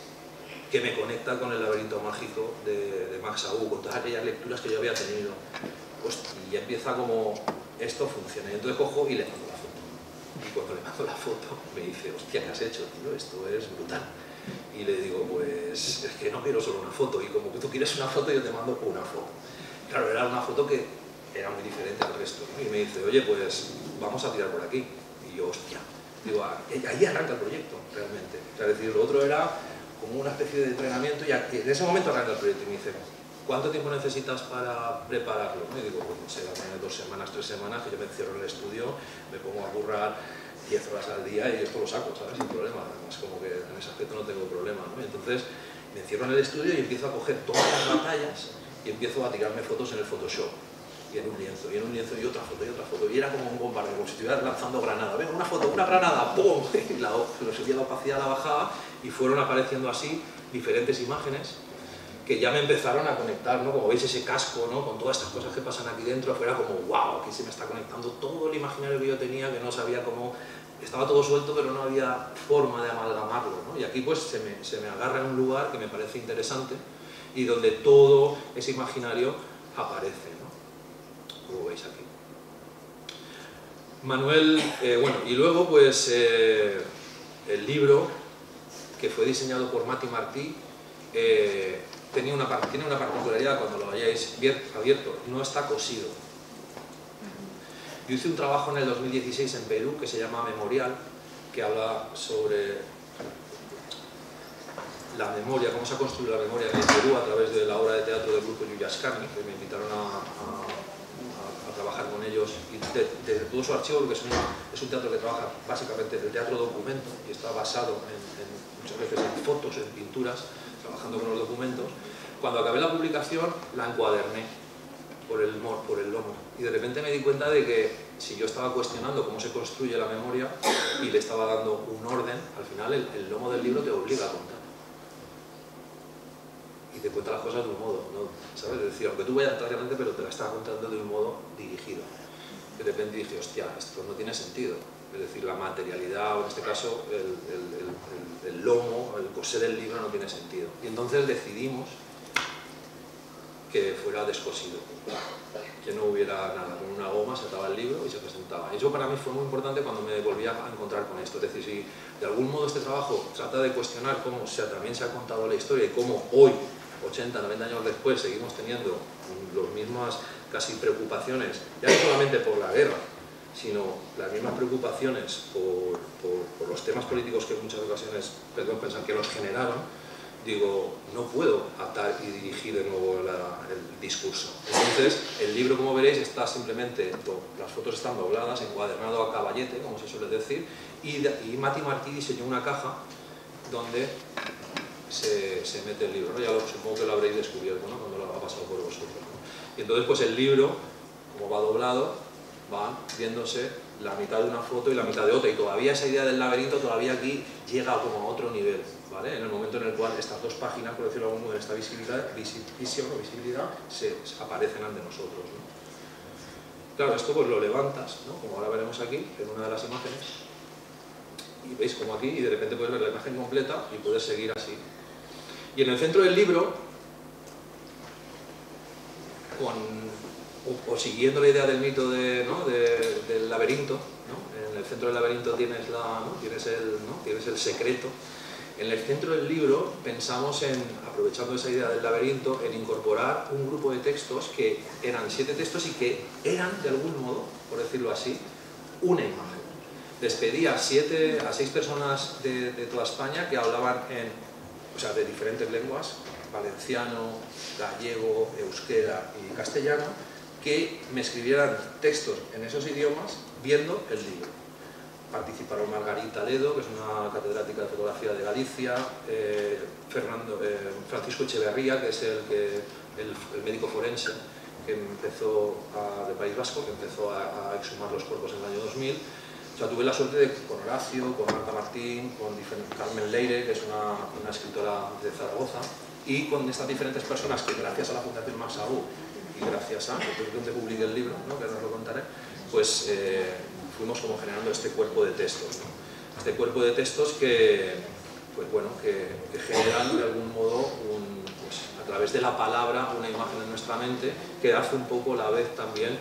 que me conecta con el laberinto mágico de Max Aub, con todas aquellas lecturas que yo había tenido. Hostia, y empieza como, esto funciona. Y entonces cojo y le mando la foto. Y cuando le mando la foto me dice, hostia, ¿qué has hecho, tío? Esto es brutal. Y le digo, pues es que no quiero solo una foto, y como que tú quieres una foto, yo te mando una foto. Claro, era una foto que era muy diferente al resto, ¿no? Y me dice, oye, pues vamos a tirar por aquí. Y yo, hostia, digo, ahí arranca el proyecto, realmente. O sea, es decir, lo otro era como una especie de entrenamiento, y en ese momento arranca el proyecto y me dice, ¿cuánto tiempo necesitas para prepararlo? Y digo, pues no sé, 2 semanas, 3 semanas, que yo me encierro en el estudio, me pongo a currar 10 horas al día y esto lo saco, ¿sabes? Sin problema. Además, como que en ese aspecto no tengo problema, ¿no? Y entonces me encierro en el estudio y empiezo a coger todas las batallas y empiezo a tirarme fotos en el Photoshop. Y en un lienzo, y otra foto, y era como un bombardeo, como si estuviera lanzando granada. Venga, una foto, una granada, ¡pum! Y lo subía la opacidad, la bajaba, y fueron apareciendo así diferentes imágenes que ya me empezaron a conectar, ¿no? Como veis ese casco, ¿no? Con todas estas cosas que pasan aquí dentro, fuera como wow, aquí se me está conectando todo el imaginario que yo tenía, que no sabía cómo, estaba todo suelto, pero no había forma de amalgamarlo, ¿no? Y aquí pues se me agarra en un lugar que me parece interesante y donde todo ese imaginario aparece, ¿no? Como veis aquí. Manuel, bueno, y luego pues el libro que fue diseñado por Mati Martí tiene una particularidad, cuando lo hayáis abierto, no está cosido. Yo hice un trabajo en el 2016 en Perú que se llama Memorial, que habla sobre la memoria, cómo se ha construido la memoria en el Perú a través de la obra de teatro del grupo Yuyascani, que me invitaron a trabajar con ellos, y desde todo su archivo, porque es un teatro que trabaja básicamente el teatro documento y está basado muchas veces en fotos, en pinturas, trabajando con los documentos. Cuando acabé la publicación la encuaderné por el lomo, y de repente me di cuenta de que si yo estaba cuestionando cómo se construye la memoria y le estaba dando un orden, al final el lomo del libro te obliga a contar y te cuenta las cosas de un modo, ¿no? ¿Sabes? Es decir, aunque tú vayas realmente, pero te la estás contando de un modo dirigido. De repente dije, hostia, esto no tiene sentido. Es decir, la materialidad, o en este caso el lomo, el coser del libro no tiene sentido. Y entonces decidimos que fuera descosido, que no hubiera nada, con una goma se ataba el libro y se presentaba. Eso para mí fue muy importante cuando me volví a encontrar con esto. Es decir, si de algún modo este trabajo trata de cuestionar cómo también se ha contado la historia y cómo hoy, 80, 90 años después, seguimos teniendo las mismas casi preocupaciones, ya no solamente por la guerra, sino las mismas preocupaciones por los temas políticos que en muchas ocasiones, pensan que los generaron, digo, no puedo atar y dirigir de nuevo el discurso. Entonces, el libro, como veréis, está simplemente, las fotos están dobladas, encuadernado a caballete, como se suele decir, y Mati Martí diseñó una caja donde se mete el libro, ¿no? Ya supongo que lo habréis descubierto, ¿no? Cuando lo ha pasado por vosotros, ¿no? Y entonces, pues el libro, como va doblado, va viéndose la mitad de una foto y la mitad de otra, y todavía esa idea del laberinto todavía aquí llega como a otro nivel, ¿vale? En el momento en el cual estas dos páginas, por decirlo de algún modo, en esta visibilidad se aparecen ante nosotros, ¿no? Claro, esto pues lo levantas, ¿no? Como ahora veremos aquí, en una de las imágenes, y veis como aquí, y de repente puedes ver la imagen completa y puedes seguir así. Y en el centro del libro, o siguiendo la idea del mito del laberinto, ¿no? En el centro del laberinto tienes el secreto. En el centro del libro pensamos en, aprovechando esa idea del laberinto, en incorporar un grupo de textos que eran 7 textos y que eran, de algún modo, por decirlo así, una imagen. Les pedí a 6 personas de toda España que hablaban de diferentes lenguas, valenciano, gallego, euskera y castellano, que me escribieran textos en esos idiomas viendo el libro. Participaron Margarita Ledo, que es una catedrática de fotografía de Galicia, Francisco Echeverría, que es el médico forense que empezó del País Vasco, que empezó a exhumar los cuerpos en el año 2000. O sea, tuve la suerte de, con Horacio, con Marta Martín, con Carmen Leire, que es una escritora de Zaragoza, y con estas diferentes personas que, gracias a la Fundación Max Aub y gracias a donde publiqué el libro, ¿no? Que ahora os lo contaré, pues fuimos como generando este cuerpo de textos, ¿no? Este cuerpo de textos que generan de algún modo través de la palabra una imagen en nuestra mente que hace un poco la vez también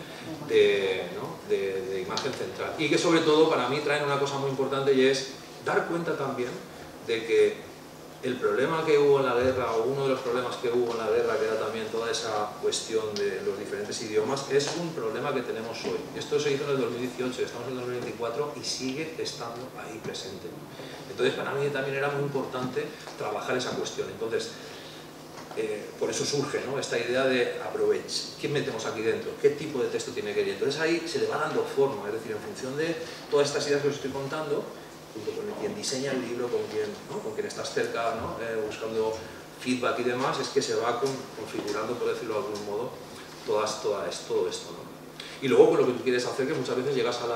de imagen central. Y que sobre todo para mí traen una cosa muy importante y es dar cuenta también de que el problema que hubo en la guerra, o uno de los problemas que hubo en la guerra, que era también toda esa cuestión de los diferentes idiomas, es un problema que tenemos hoy. Esto se hizo en el 2018, estamos en el 2024 y sigue estando ahí presente. Entonces para mí también era muy importante trabajar esa cuestión. Entonces, por eso surge, ¿no?, esta idea de approach. ¿Quién metemos aquí dentro? ¿Qué tipo de texto tiene que ir? Entonces ahí se le va dando forma, es decir, en función de todas estas ideas que os estoy contando, junto con quien diseña el libro, con quien estás cerca, ¿no?, buscando feedback y demás, es que se va configurando, por decirlo de algún modo, todo esto, ¿no? Y luego con lo que tú quieres hacer, que muchas veces llegas al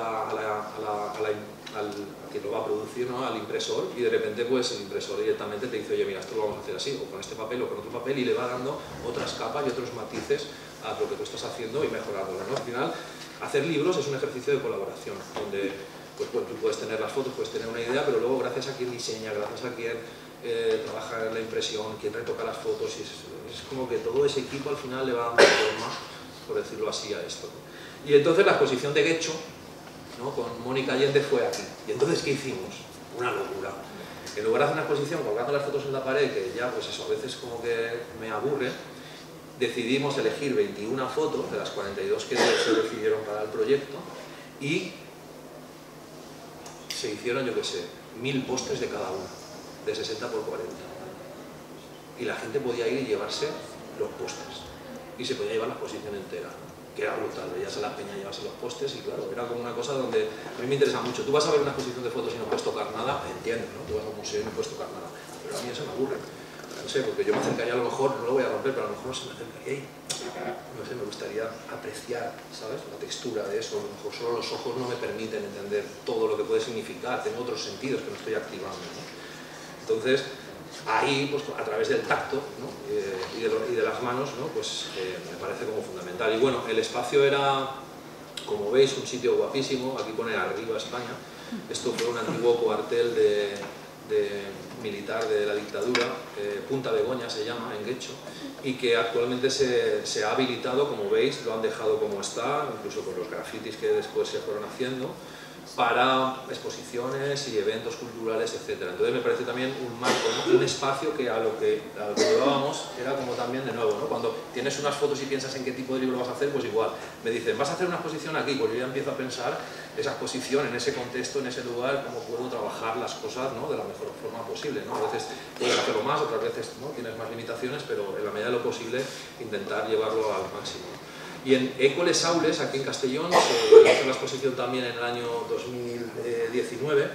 que lo va a producir, ¿no?, al impresor, y de repente pues el impresor directamente te dice, oye, mira, esto lo vamos a hacer así, o con este papel o con otro papel, y le va dando otras capas y otros matices a lo que tú estás haciendo y mejorándolo, ¿no? Al final, hacer libros es un ejercicio de colaboración, donde pues, bueno, tú puedes tener las fotos, puedes tener una idea, pero luego gracias a quien diseña, gracias a quien trabaja en la impresión, quien retoca las fotos, y es como que todo ese equipo al final le va dando forma, por decirlo así, a esto, ¿no? Y entonces la exposición de Getxo, ¿no?, con Mónica Allende fue aquí. Y entonces, ¿qué hicimos? Una locura. En lugar de hacer una exposición colgando las fotos en la pared, que ya pues eso a veces como que me aburre, decidimos elegir 21 fotos de las 42 que se decidieron para el proyecto y se hicieron, yo qué sé, 1000 pósters de cada una, de 60 por 40. Y la gente podía ir y llevarse los pósters. Y se podía llevar la exposición entera, que era brutal. Veías a la peña llevarse los pósters y claro, era como una cosa donde a mí me interesa mucho. Tú vas a ver una exposición de fotos y no puedes tocar nada, entiendo, ¿no? Tú vas a un museo y no puedes tocar nada. Pero a mí eso me aburre. No sé, porque yo me acercaría, a lo mejor, no lo voy a romper, pero a lo mejor se me acercaría y, no sé, me gustaría apreciar, ¿sabes?, la textura de eso. A lo mejor solo los ojos no me permiten entender todo lo que puede significar, tengo otros sentidos que no estoy activando, ¿no? Entonces, ahí, pues, a través del tacto, ¿no?, y de las manos, ¿no?, pues me parece como fundamental. Y bueno, el espacio era, como veis, un sitio guapísimo. Aquí pone Arriba España. Esto fue un antiguo cuartel militar de la dictadura, Punta Begoña se llama, en Getxo, y que actualmente se ha habilitado, como veis, lo han dejado como está, incluso con los grafitis que después se fueron haciendo, para exposiciones y eventos culturales, etc. Entonces me parece también un marco, ¿no?, un espacio que a lo que llevábamos era como también de nuevo, ¿no? Cuando tienes unas fotos y piensas en qué tipo de libro vas a hacer, pues igual, me dicen, ¿vas a hacer una exposición aquí? Pues yo ya empiezo a pensar esa exposición en ese contexto, en ese lugar, cómo puedo trabajar las cosas, ¿no?, de la mejor forma posible, ¿no? A veces puedes hacerlo más, otras veces, ¿no?, tienes más limitaciones, pero en la medida de lo posible intentar llevarlo al máximo. Y en Écoles Aules, aquí en Castellón, se hizo la exposición también en el año 2019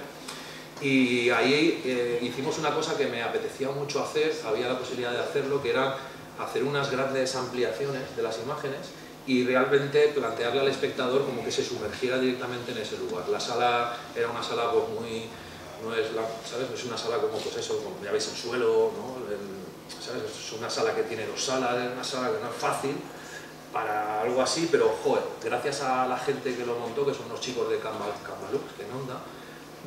y ahí hicimos una cosa que me apetecía mucho hacer, había la posibilidad de hacerlo, que era hacer unas grandes ampliaciones de las imágenes y realmente plantearle al espectador como que se sumergiera directamente en ese lugar. La sala era una sala pues muy... no es, ¿sabes?, no es una sala como, pues eso, como ya veis el suelo, ¿no?, ¿sabes?, es una sala que tiene 2 salas, es una sala que no es fácil para algo así, pero joder, gracias a la gente que lo montó, que son unos chicos de Cambalux, en Onda,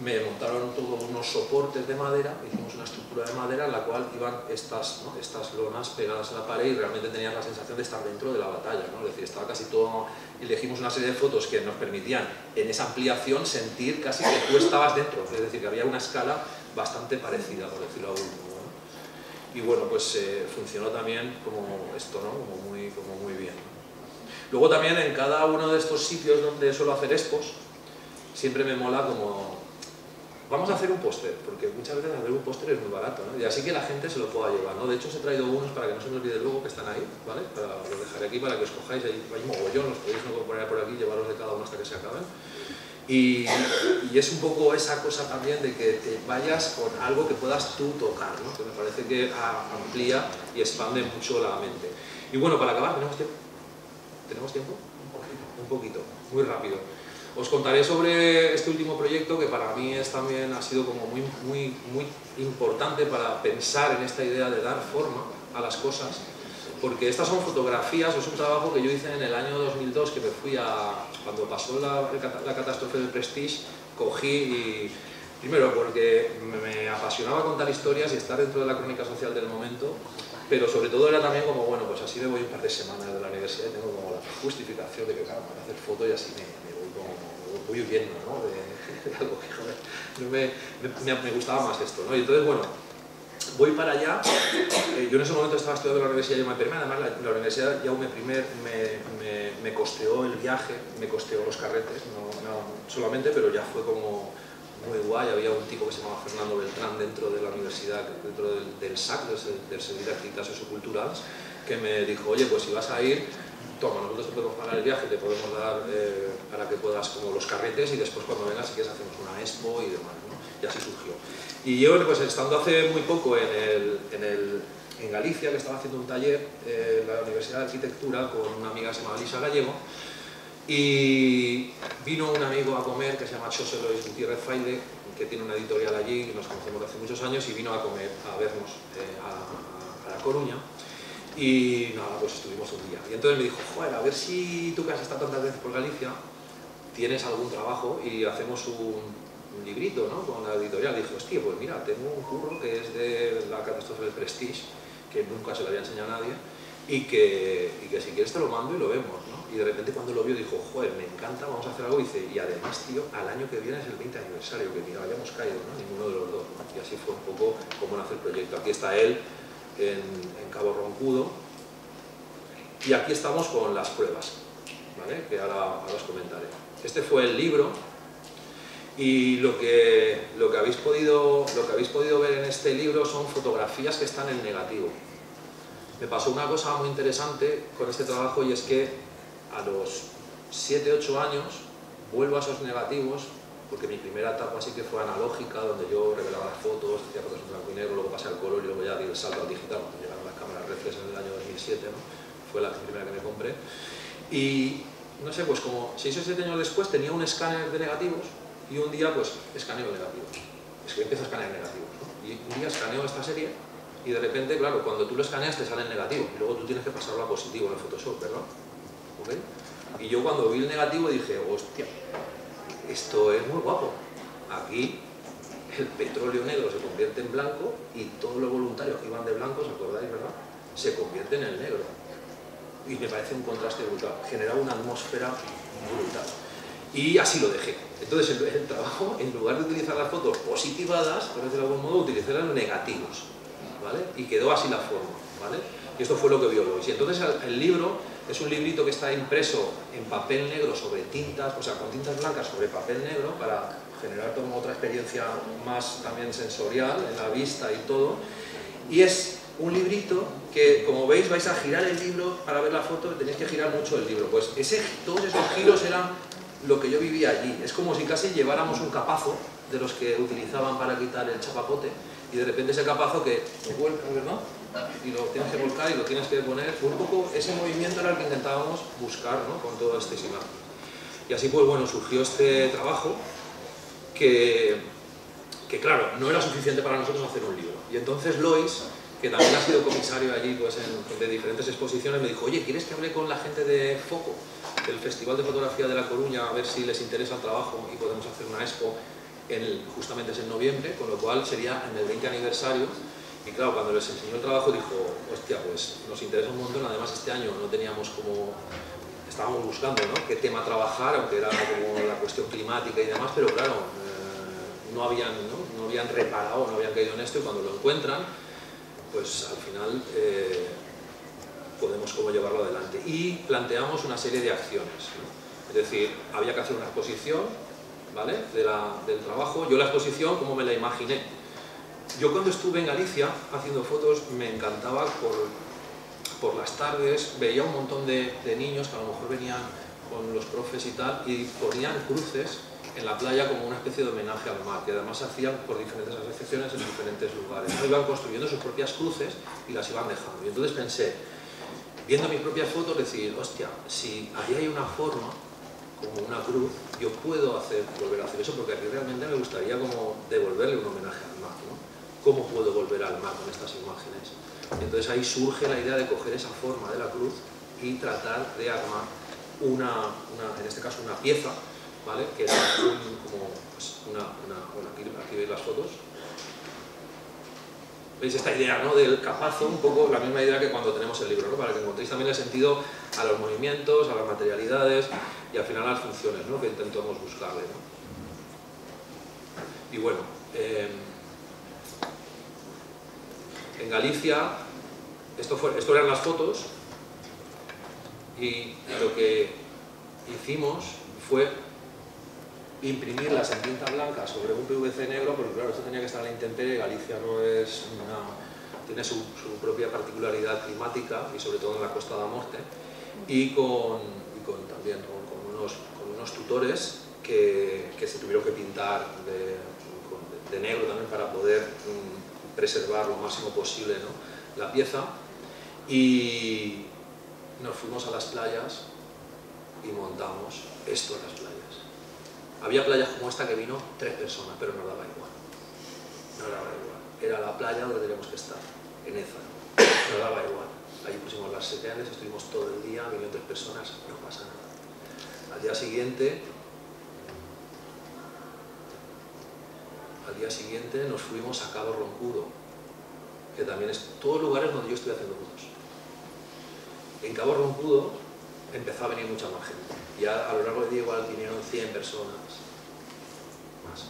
me montaron todos unos soportes de madera, hicimos una estructura de madera en la cual iban estas, ¿no?, estas lonas pegadas a la pared y realmente tenías la sensación de estar dentro de la batalla, ¿no? Es decir, estaba casi todo, elegimos una serie de fotos que nos permitían en esa ampliación sentir casi que tú estabas dentro, es decir, que había una escala bastante parecida, por decirlo de algún modo, ¿no? Y bueno, pues funcionó también como esto, ¿no?, como muy bien. Luego también en cada uno de estos sitios donde suelo hacer expos, siempre me mola como, vamos a hacer un póster, porque muchas veces hacer un póster es muy barato, ¿no?, y así que la gente se lo pueda llevar, ¿no? De hecho os he traído unos para que no se me olvide luego, que están ahí, ¿vale? Los dejaré aquí para que os cojáis, hay mogollón, los podéis no poner por aquí, llevarlos de cada uno hasta que se acaben. Y es un poco esa cosa también de que te vayas con algo que puedas tú tocar, ¿no?, que me parece que amplía y expande mucho la mente. Y bueno, para acabar, ¿tenemos tiempo? ¿Tenemos tiempo? Un poquito, muy rápido. Os contaré sobre este último proyecto que para mí ha sido como muy importante para pensar en esta idea de dar forma a las cosas, porque estas son fotografías, es un trabajo que yo hice en el año 2002, que me fui cuando pasó la catástrofe del Prestige, cogí y, primero porque me apasionaba contar historias y estar dentro de la crónica social del momento, pero sobre todo era también como, bueno, pues así me voy un par de semanas de la universidad y tengo como la justificación de que, claro, para hacer fotos y así me voy como, voy huyendo, ¿no? De algo que, joder, me gustaba más esto, ¿no? Y entonces, bueno, voy para allá. Yo en ese momento estaba estudiando en la Universidad de Jaume I, además la Universidad de Jaume I me costeó el viaje, me costeó los carretes, no solamente, pero ya fue como muy guay. Había un tipo que se llamaba Fernando Beltrán dentro de la universidad, dentro del SAC, del Servicio de Activitats Socioculturals, que me dijo, oye, pues si vas a ir, toma, nosotros te podemos pagar el viaje, te podemos dar para que puedas como los carretes y después cuando vengas si quieres hacemos una expo y demás, ¿no? Y así surgió. Y yo, pues estando hace muy poco en Galicia, que estaba haciendo un taller en la Universidad de Arquitectura con una amiga que se llama Lisa Gallego, y vino un amigo a comer que se llama José Luis Gutiérrez Faide, que tiene una editorial allí, nos conocemos hace muchos años, y vino a comer, a vernos a La Coruña. Y nada, pues estuvimos un día. Y entonces me dijo, joder, a ver si tú que has estado tantas veces por Galicia, tienes algún trabajo y hacemos un librito, ¿no? Con la editorial. Dije, hostia, pues mira, tengo un curro que es de la catástrofe del Prestige, que nunca se lo había enseñado a nadie, y que si quieres te lo mando y lo vemos, ¿no? Y de repente cuando lo vio dijo, joder, me encanta, vamos a hacer algo. Y dice, y además, tío, al año que viene es el 20 aniversario, que ni habíamos caído, ¿no? Ninguno de los dos, ¿no? Y así fue un poco como nace el proyecto. Aquí está él, en Cabo Roncudo, y aquí estamos con las pruebas, ¿vale? Que ahora os comentaré. Este fue el libro, y lo que habéis podido ver en este libro son fotografías que están en negativo. Me pasó una cosa muy interesante con este trabajo, y es que a los 7-8 años vuelvo a esos negativos, porque mi primera etapa sí que fue analógica, donde yo revelaba las fotos, hacía fotos en blanco y negro, luego pasé al color y luego ya di el salto al digital, cuando llegaron las cámaras reflex en el año 2007, ¿no? Fue la primera que me compré. Y no sé, pues como 6 o 7 años después tenía un escáner de negativos, y un día pues escaneo negativos. Es que empiezo a escanear negativos, ¿no? Y un día escaneo esta serie, y de repente, claro, cuando tú lo escaneas te sale en negativo, y luego tú tienes que pasarlo a positivo en el Photoshop, ¿verdad? ¿Okay? Y yo cuando vi el negativo dije, hostia, esto es muy guapo. Aquí el petróleo negro se convierte en blanco y todos los voluntarios que iban de blanco, ¿os acordáis, verdad? Se convierten en negro. Y me parece un contraste brutal, generaba una atmósfera brutal. Y así lo dejé. Entonces el trabajo, en lugar de utilizar las fotos positivadas, por decirlo de algún modo, utilicé los negativos, ¿vale? Y quedó así la forma, ¿vale? Y esto fue lo que vio Lois. Y entonces el libro es un librito que está impreso en papel negro sobre tintas, o sea, con tintas blancas sobre papel negro, para generar como otra experiencia más también sensorial en la vista y todo. Y es un librito que, como veis, vais a girar el libro para ver la foto, tenéis que girar mucho el libro. Pues todos esos giros eran lo que yo vivía allí. Es como si casi lleváramos un capazo de los que utilizaban para quitar el chapapote, y de repente ese capazo que se vuelca, ¿verdad? Y lo tienes que volcar y lo tienes que poner. Un poco ese movimiento era el que intentábamos buscar, ¿no? Con todas estas imágenes. Y así pues bueno, surgió este trabajo que claro, no era suficiente para nosotros hacer un libro. Y entonces Lois, que también ha sido comisario allí pues, de diferentes exposiciones, me dijo, oye, ¿quieres que hable con la gente de Foco, del Festival de Fotografía de La Coruña, a ver si les interesa el trabajo y podemos hacer una expo? Justamente es en noviembre, con lo cual sería en el 20 aniversario. Y claro, cuando les enseñó el trabajo dijo, hostia, pues nos interesa un montón. Además este año no teníamos como, estábamos buscando, ¿no?, qué tema trabajar, aunque era como la cuestión climática y demás, pero claro, no habían reparado, no habían caído en esto, y cuando lo encuentran, pues al final podemos como llevarlo adelante. Y planteamos una serie de acciones, ¿no? Es decir, había que hacer una exposición, ¿vale?, del trabajo. Yo la exposición, ¿cómo me la imaginé? Yo cuando estuve en Galicia haciendo fotos me encantaba por las tardes, veía un montón de niños que a lo mejor venían con los profes y tal, y ponían cruces en la playa como una especie de homenaje al mar, que además se hacían por diferentes asociaciones en diferentes lugares. ¿No? Iban construyendo sus propias cruces y las iban dejando. Y entonces pensé, viendo mis propias fotos, decir, hostia, si ahí hay una forma, como una cruz, yo puedo volver a hacer eso, porque aquí realmente me gustaría como devolverle un homenaje al mar, ¿no? ¿Cómo puedo volver al mar con estas imágenes? Y entonces ahí surge la idea de coger esa forma de la cruz y tratar de armar en este caso una pieza, ¿vale?, que era bueno, aquí veis las fotos. ¿Veis esta idea, ¿no?, del capazo? Un poco la misma idea que cuando tenemos el libro, ¿no?, para que encontréis también el sentido a los movimientos, a las materialidades y al final a las funciones, ¿no?, que intentamos buscarle, ¿no? Y bueno, en Galicia, esto eran las fotos, y lo que hicimos fue imprimirlas en tinta blanca sobre un PVC negro, porque claro, esto tenía que estar a la intemperie. Galicia no es tiene su propia particularidad climática y sobre todo en la Costa da Morte, y también con unos tutores que se tuvieron que pintar de negro también para poder preservar lo máximo posible, ¿no?, la pieza. Y nos fuimos a las playas y montamos esto en las playas. Había playas como esta que vino 3 personas, pero nos daba igual. No daba igual. Era la playa donde teníamos que estar, en Ézaro. Nos daba igual. Allí pusimos las señales, estuvimos todo el día, vinieron 3 personas, no pasa nada. Al día siguiente nos fuimos a Cabo Roncudo, que también es todos lugares donde yo estoy haciendo fotos. En Cabo Roncudo empezó a venir mucha más gente. Ya a lo largo del día igual vinieron 100 personas, más de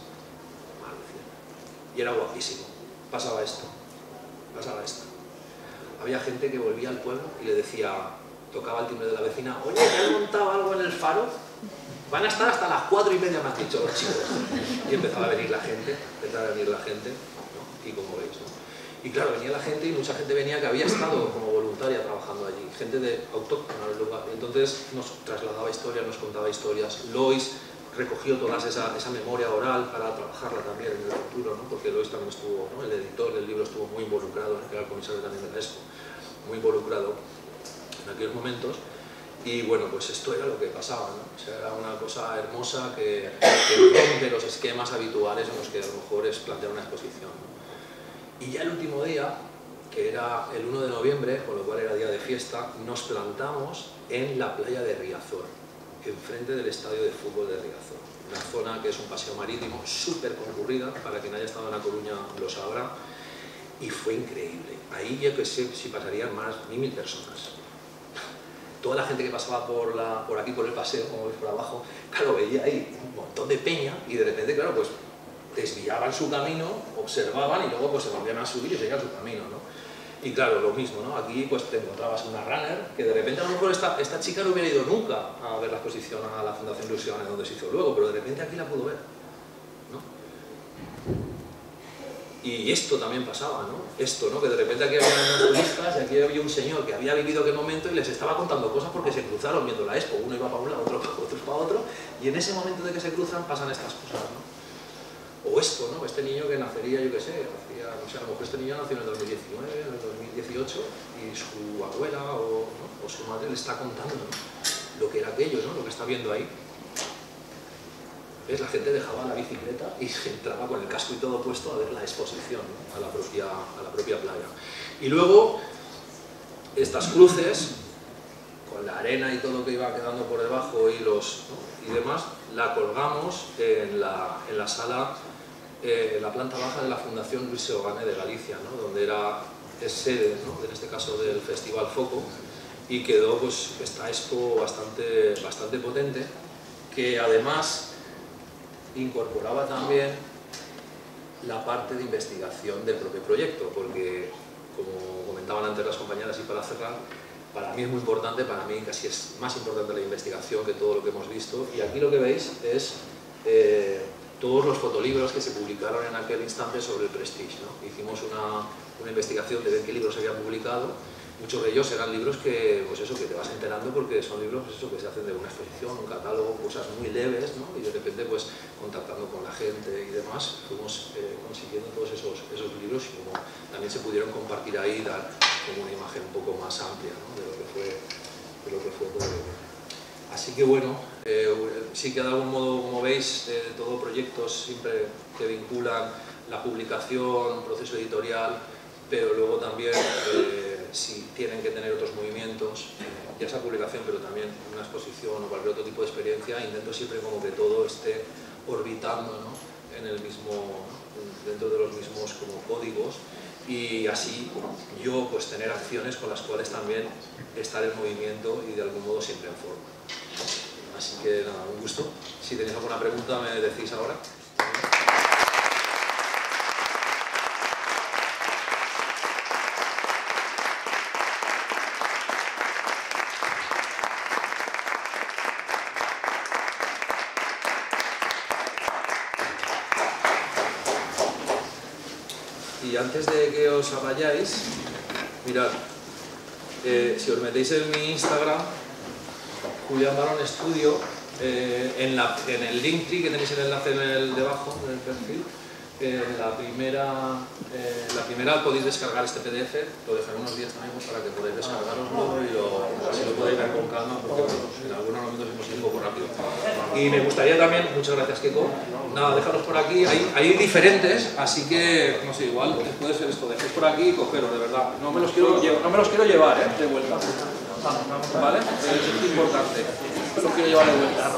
100. Y era guapísimo. Pasaba esto. Había gente que volvía al pueblo y le decía, tocaba el timbre de la vecina, oye, ¿te han montado algo en el faro? Van a estar hasta las 4:30, me han dicho los chicos. Y empezaba a venir la gente, ¿no? Y como veis, ¿no? Y claro, venía la gente y mucha gente venía que había estado como voluntaria trabajando allí, gente de autóctona del lugar. Entonces nos trasladaba historias, nos contaba historias. Lois recogió toda esa memoria oral para trabajarla también en el futuro, ¿no? Porque Lois también estuvo, ¿no?, el editor del libro estuvo muy involucrado, que era el comisario también de la Expo, muy involucrado en aquellos momentos. Y bueno, pues esto era lo que pasaba, ¿no? O sea, era una cosa hermosa que rompe los esquemas habituales en los que a lo mejor es plantear una exposición, ¿no? Y ya el último día, que era el 1 de noviembre, con lo cual era día de fiesta, nos plantamos en la playa de Riazor, enfrente del estadio de fútbol de Riazor. Una zona que es un paseo marítimo súper concurrida, para quien haya estado en La Coruña lo sabrá, y fue increíble. Ahí yo que sé si pasarían más de 1000 personas. Toda la gente que pasaba por aquí, por el paseo, como veis por abajo, claro, veía ahí un montón de peña y de repente, claro, pues desviaban su camino, observaban y luego pues se volvían a subir y seguían su camino, ¿no? Y claro, lo mismo, ¿no? Aquí pues te encontrabas una runner que de repente a lo mejor esta chica no hubiera ido nunca a ver la exposición a la Fundación Ilusión, donde se hizo luego, pero de repente aquí la pudo ver, ¿no? Y esto también pasaba, ¿no? Esto, ¿no? Que de repente aquí había unos turistas y aquí había un señor que había vivido aquel momento y les estaba contando cosas porque se cruzaron viendo la Expo. Uno iba para un lado, otro para otro, y en ese momento de que se cruzan pasan estas cosas, ¿no? O esto, ¿no? Este niño que nacería, yo qué sé, no sé, a lo mejor este niño nació en el 2019, en el 2018, y su abuela o su madre le está contando, ¿no?, lo que era aquello, ¿no?, lo que está viendo ahí. ¿Ves? La gente dejaba la bicicleta y se entraba con el casco y todo puesto a ver la exposición, ¿no?, a la propia playa. Y luego, estas cruces, con la arena y todo lo que iba quedando por debajo y y demás, la colgamos en la sala, la planta baja de la Fundación Luis Seoane de Galicia, ¿no?, donde es sede, ¿no?, en este caso del Festival Foco, y quedó pues esta expo bastante potente, que además incorporaba también la parte de investigación del propio proyecto, porque como comentaban antes las compañeras y para cerrar, para mí es muy importante, para mí casi es más importante la investigación que todo lo que hemos visto, y aquí lo que veis es todos los fotolibros que se publicaron en aquel instante sobre el Prestige, ¿no? Hicimos una investigación de ver qué libros se habían publicado. Muchos de ellos eran libros que, pues eso, que te vas enterando porque son libros, pues eso, que se hacen de una exposición, un catálogo, cosas muy leves, ¿no? Y de repente, pues, contactando con la gente y demás, fuimos consiguiendo todos esos libros, y como también se pudieron compartir ahí, dar como una imagen un poco más amplia, ¿no?, de lo que fue todo ello. Así que bueno, sí que de algún modo, como veis, todo proyectos siempre que vinculan la publicación, proceso editorial, pero luego también si tienen que tener otros movimientos, ya sea publicación, pero también una exposición o cualquier otro tipo de experiencia, intento siempre como que todo esté orbitando, ¿no?, en el mismo, dentro de los mismos como códigos, y así yo pues tener acciones con las cuales también estar en movimiento y de algún modo siempre en forma. Así que nada, un gusto. Si tenéis alguna pregunta me decís ahora. Y antes de que os vayáis, mirad, si os metéis en mi Instagram, Julián Barón Estudio, en el Linktree que tenéis el enlace debajo del perfil, la primera podéis descargar este PDF, lo dejaré unos días también para que podáis descargaroslo y así lo podéis ver con calma, porque bueno, en algunos momentos hemos ido un poco rápido. Y me gustaría también, muchas gracias Keiko, nada, déjalos por aquí, hay diferentes, así que, no sé, igual puede ser esto, dejéis por aquí y cogeros, de verdad. No me los quiero llevar, de vuelta. ¿Vale? Eso es importante. No los quiero llevar de vuelta.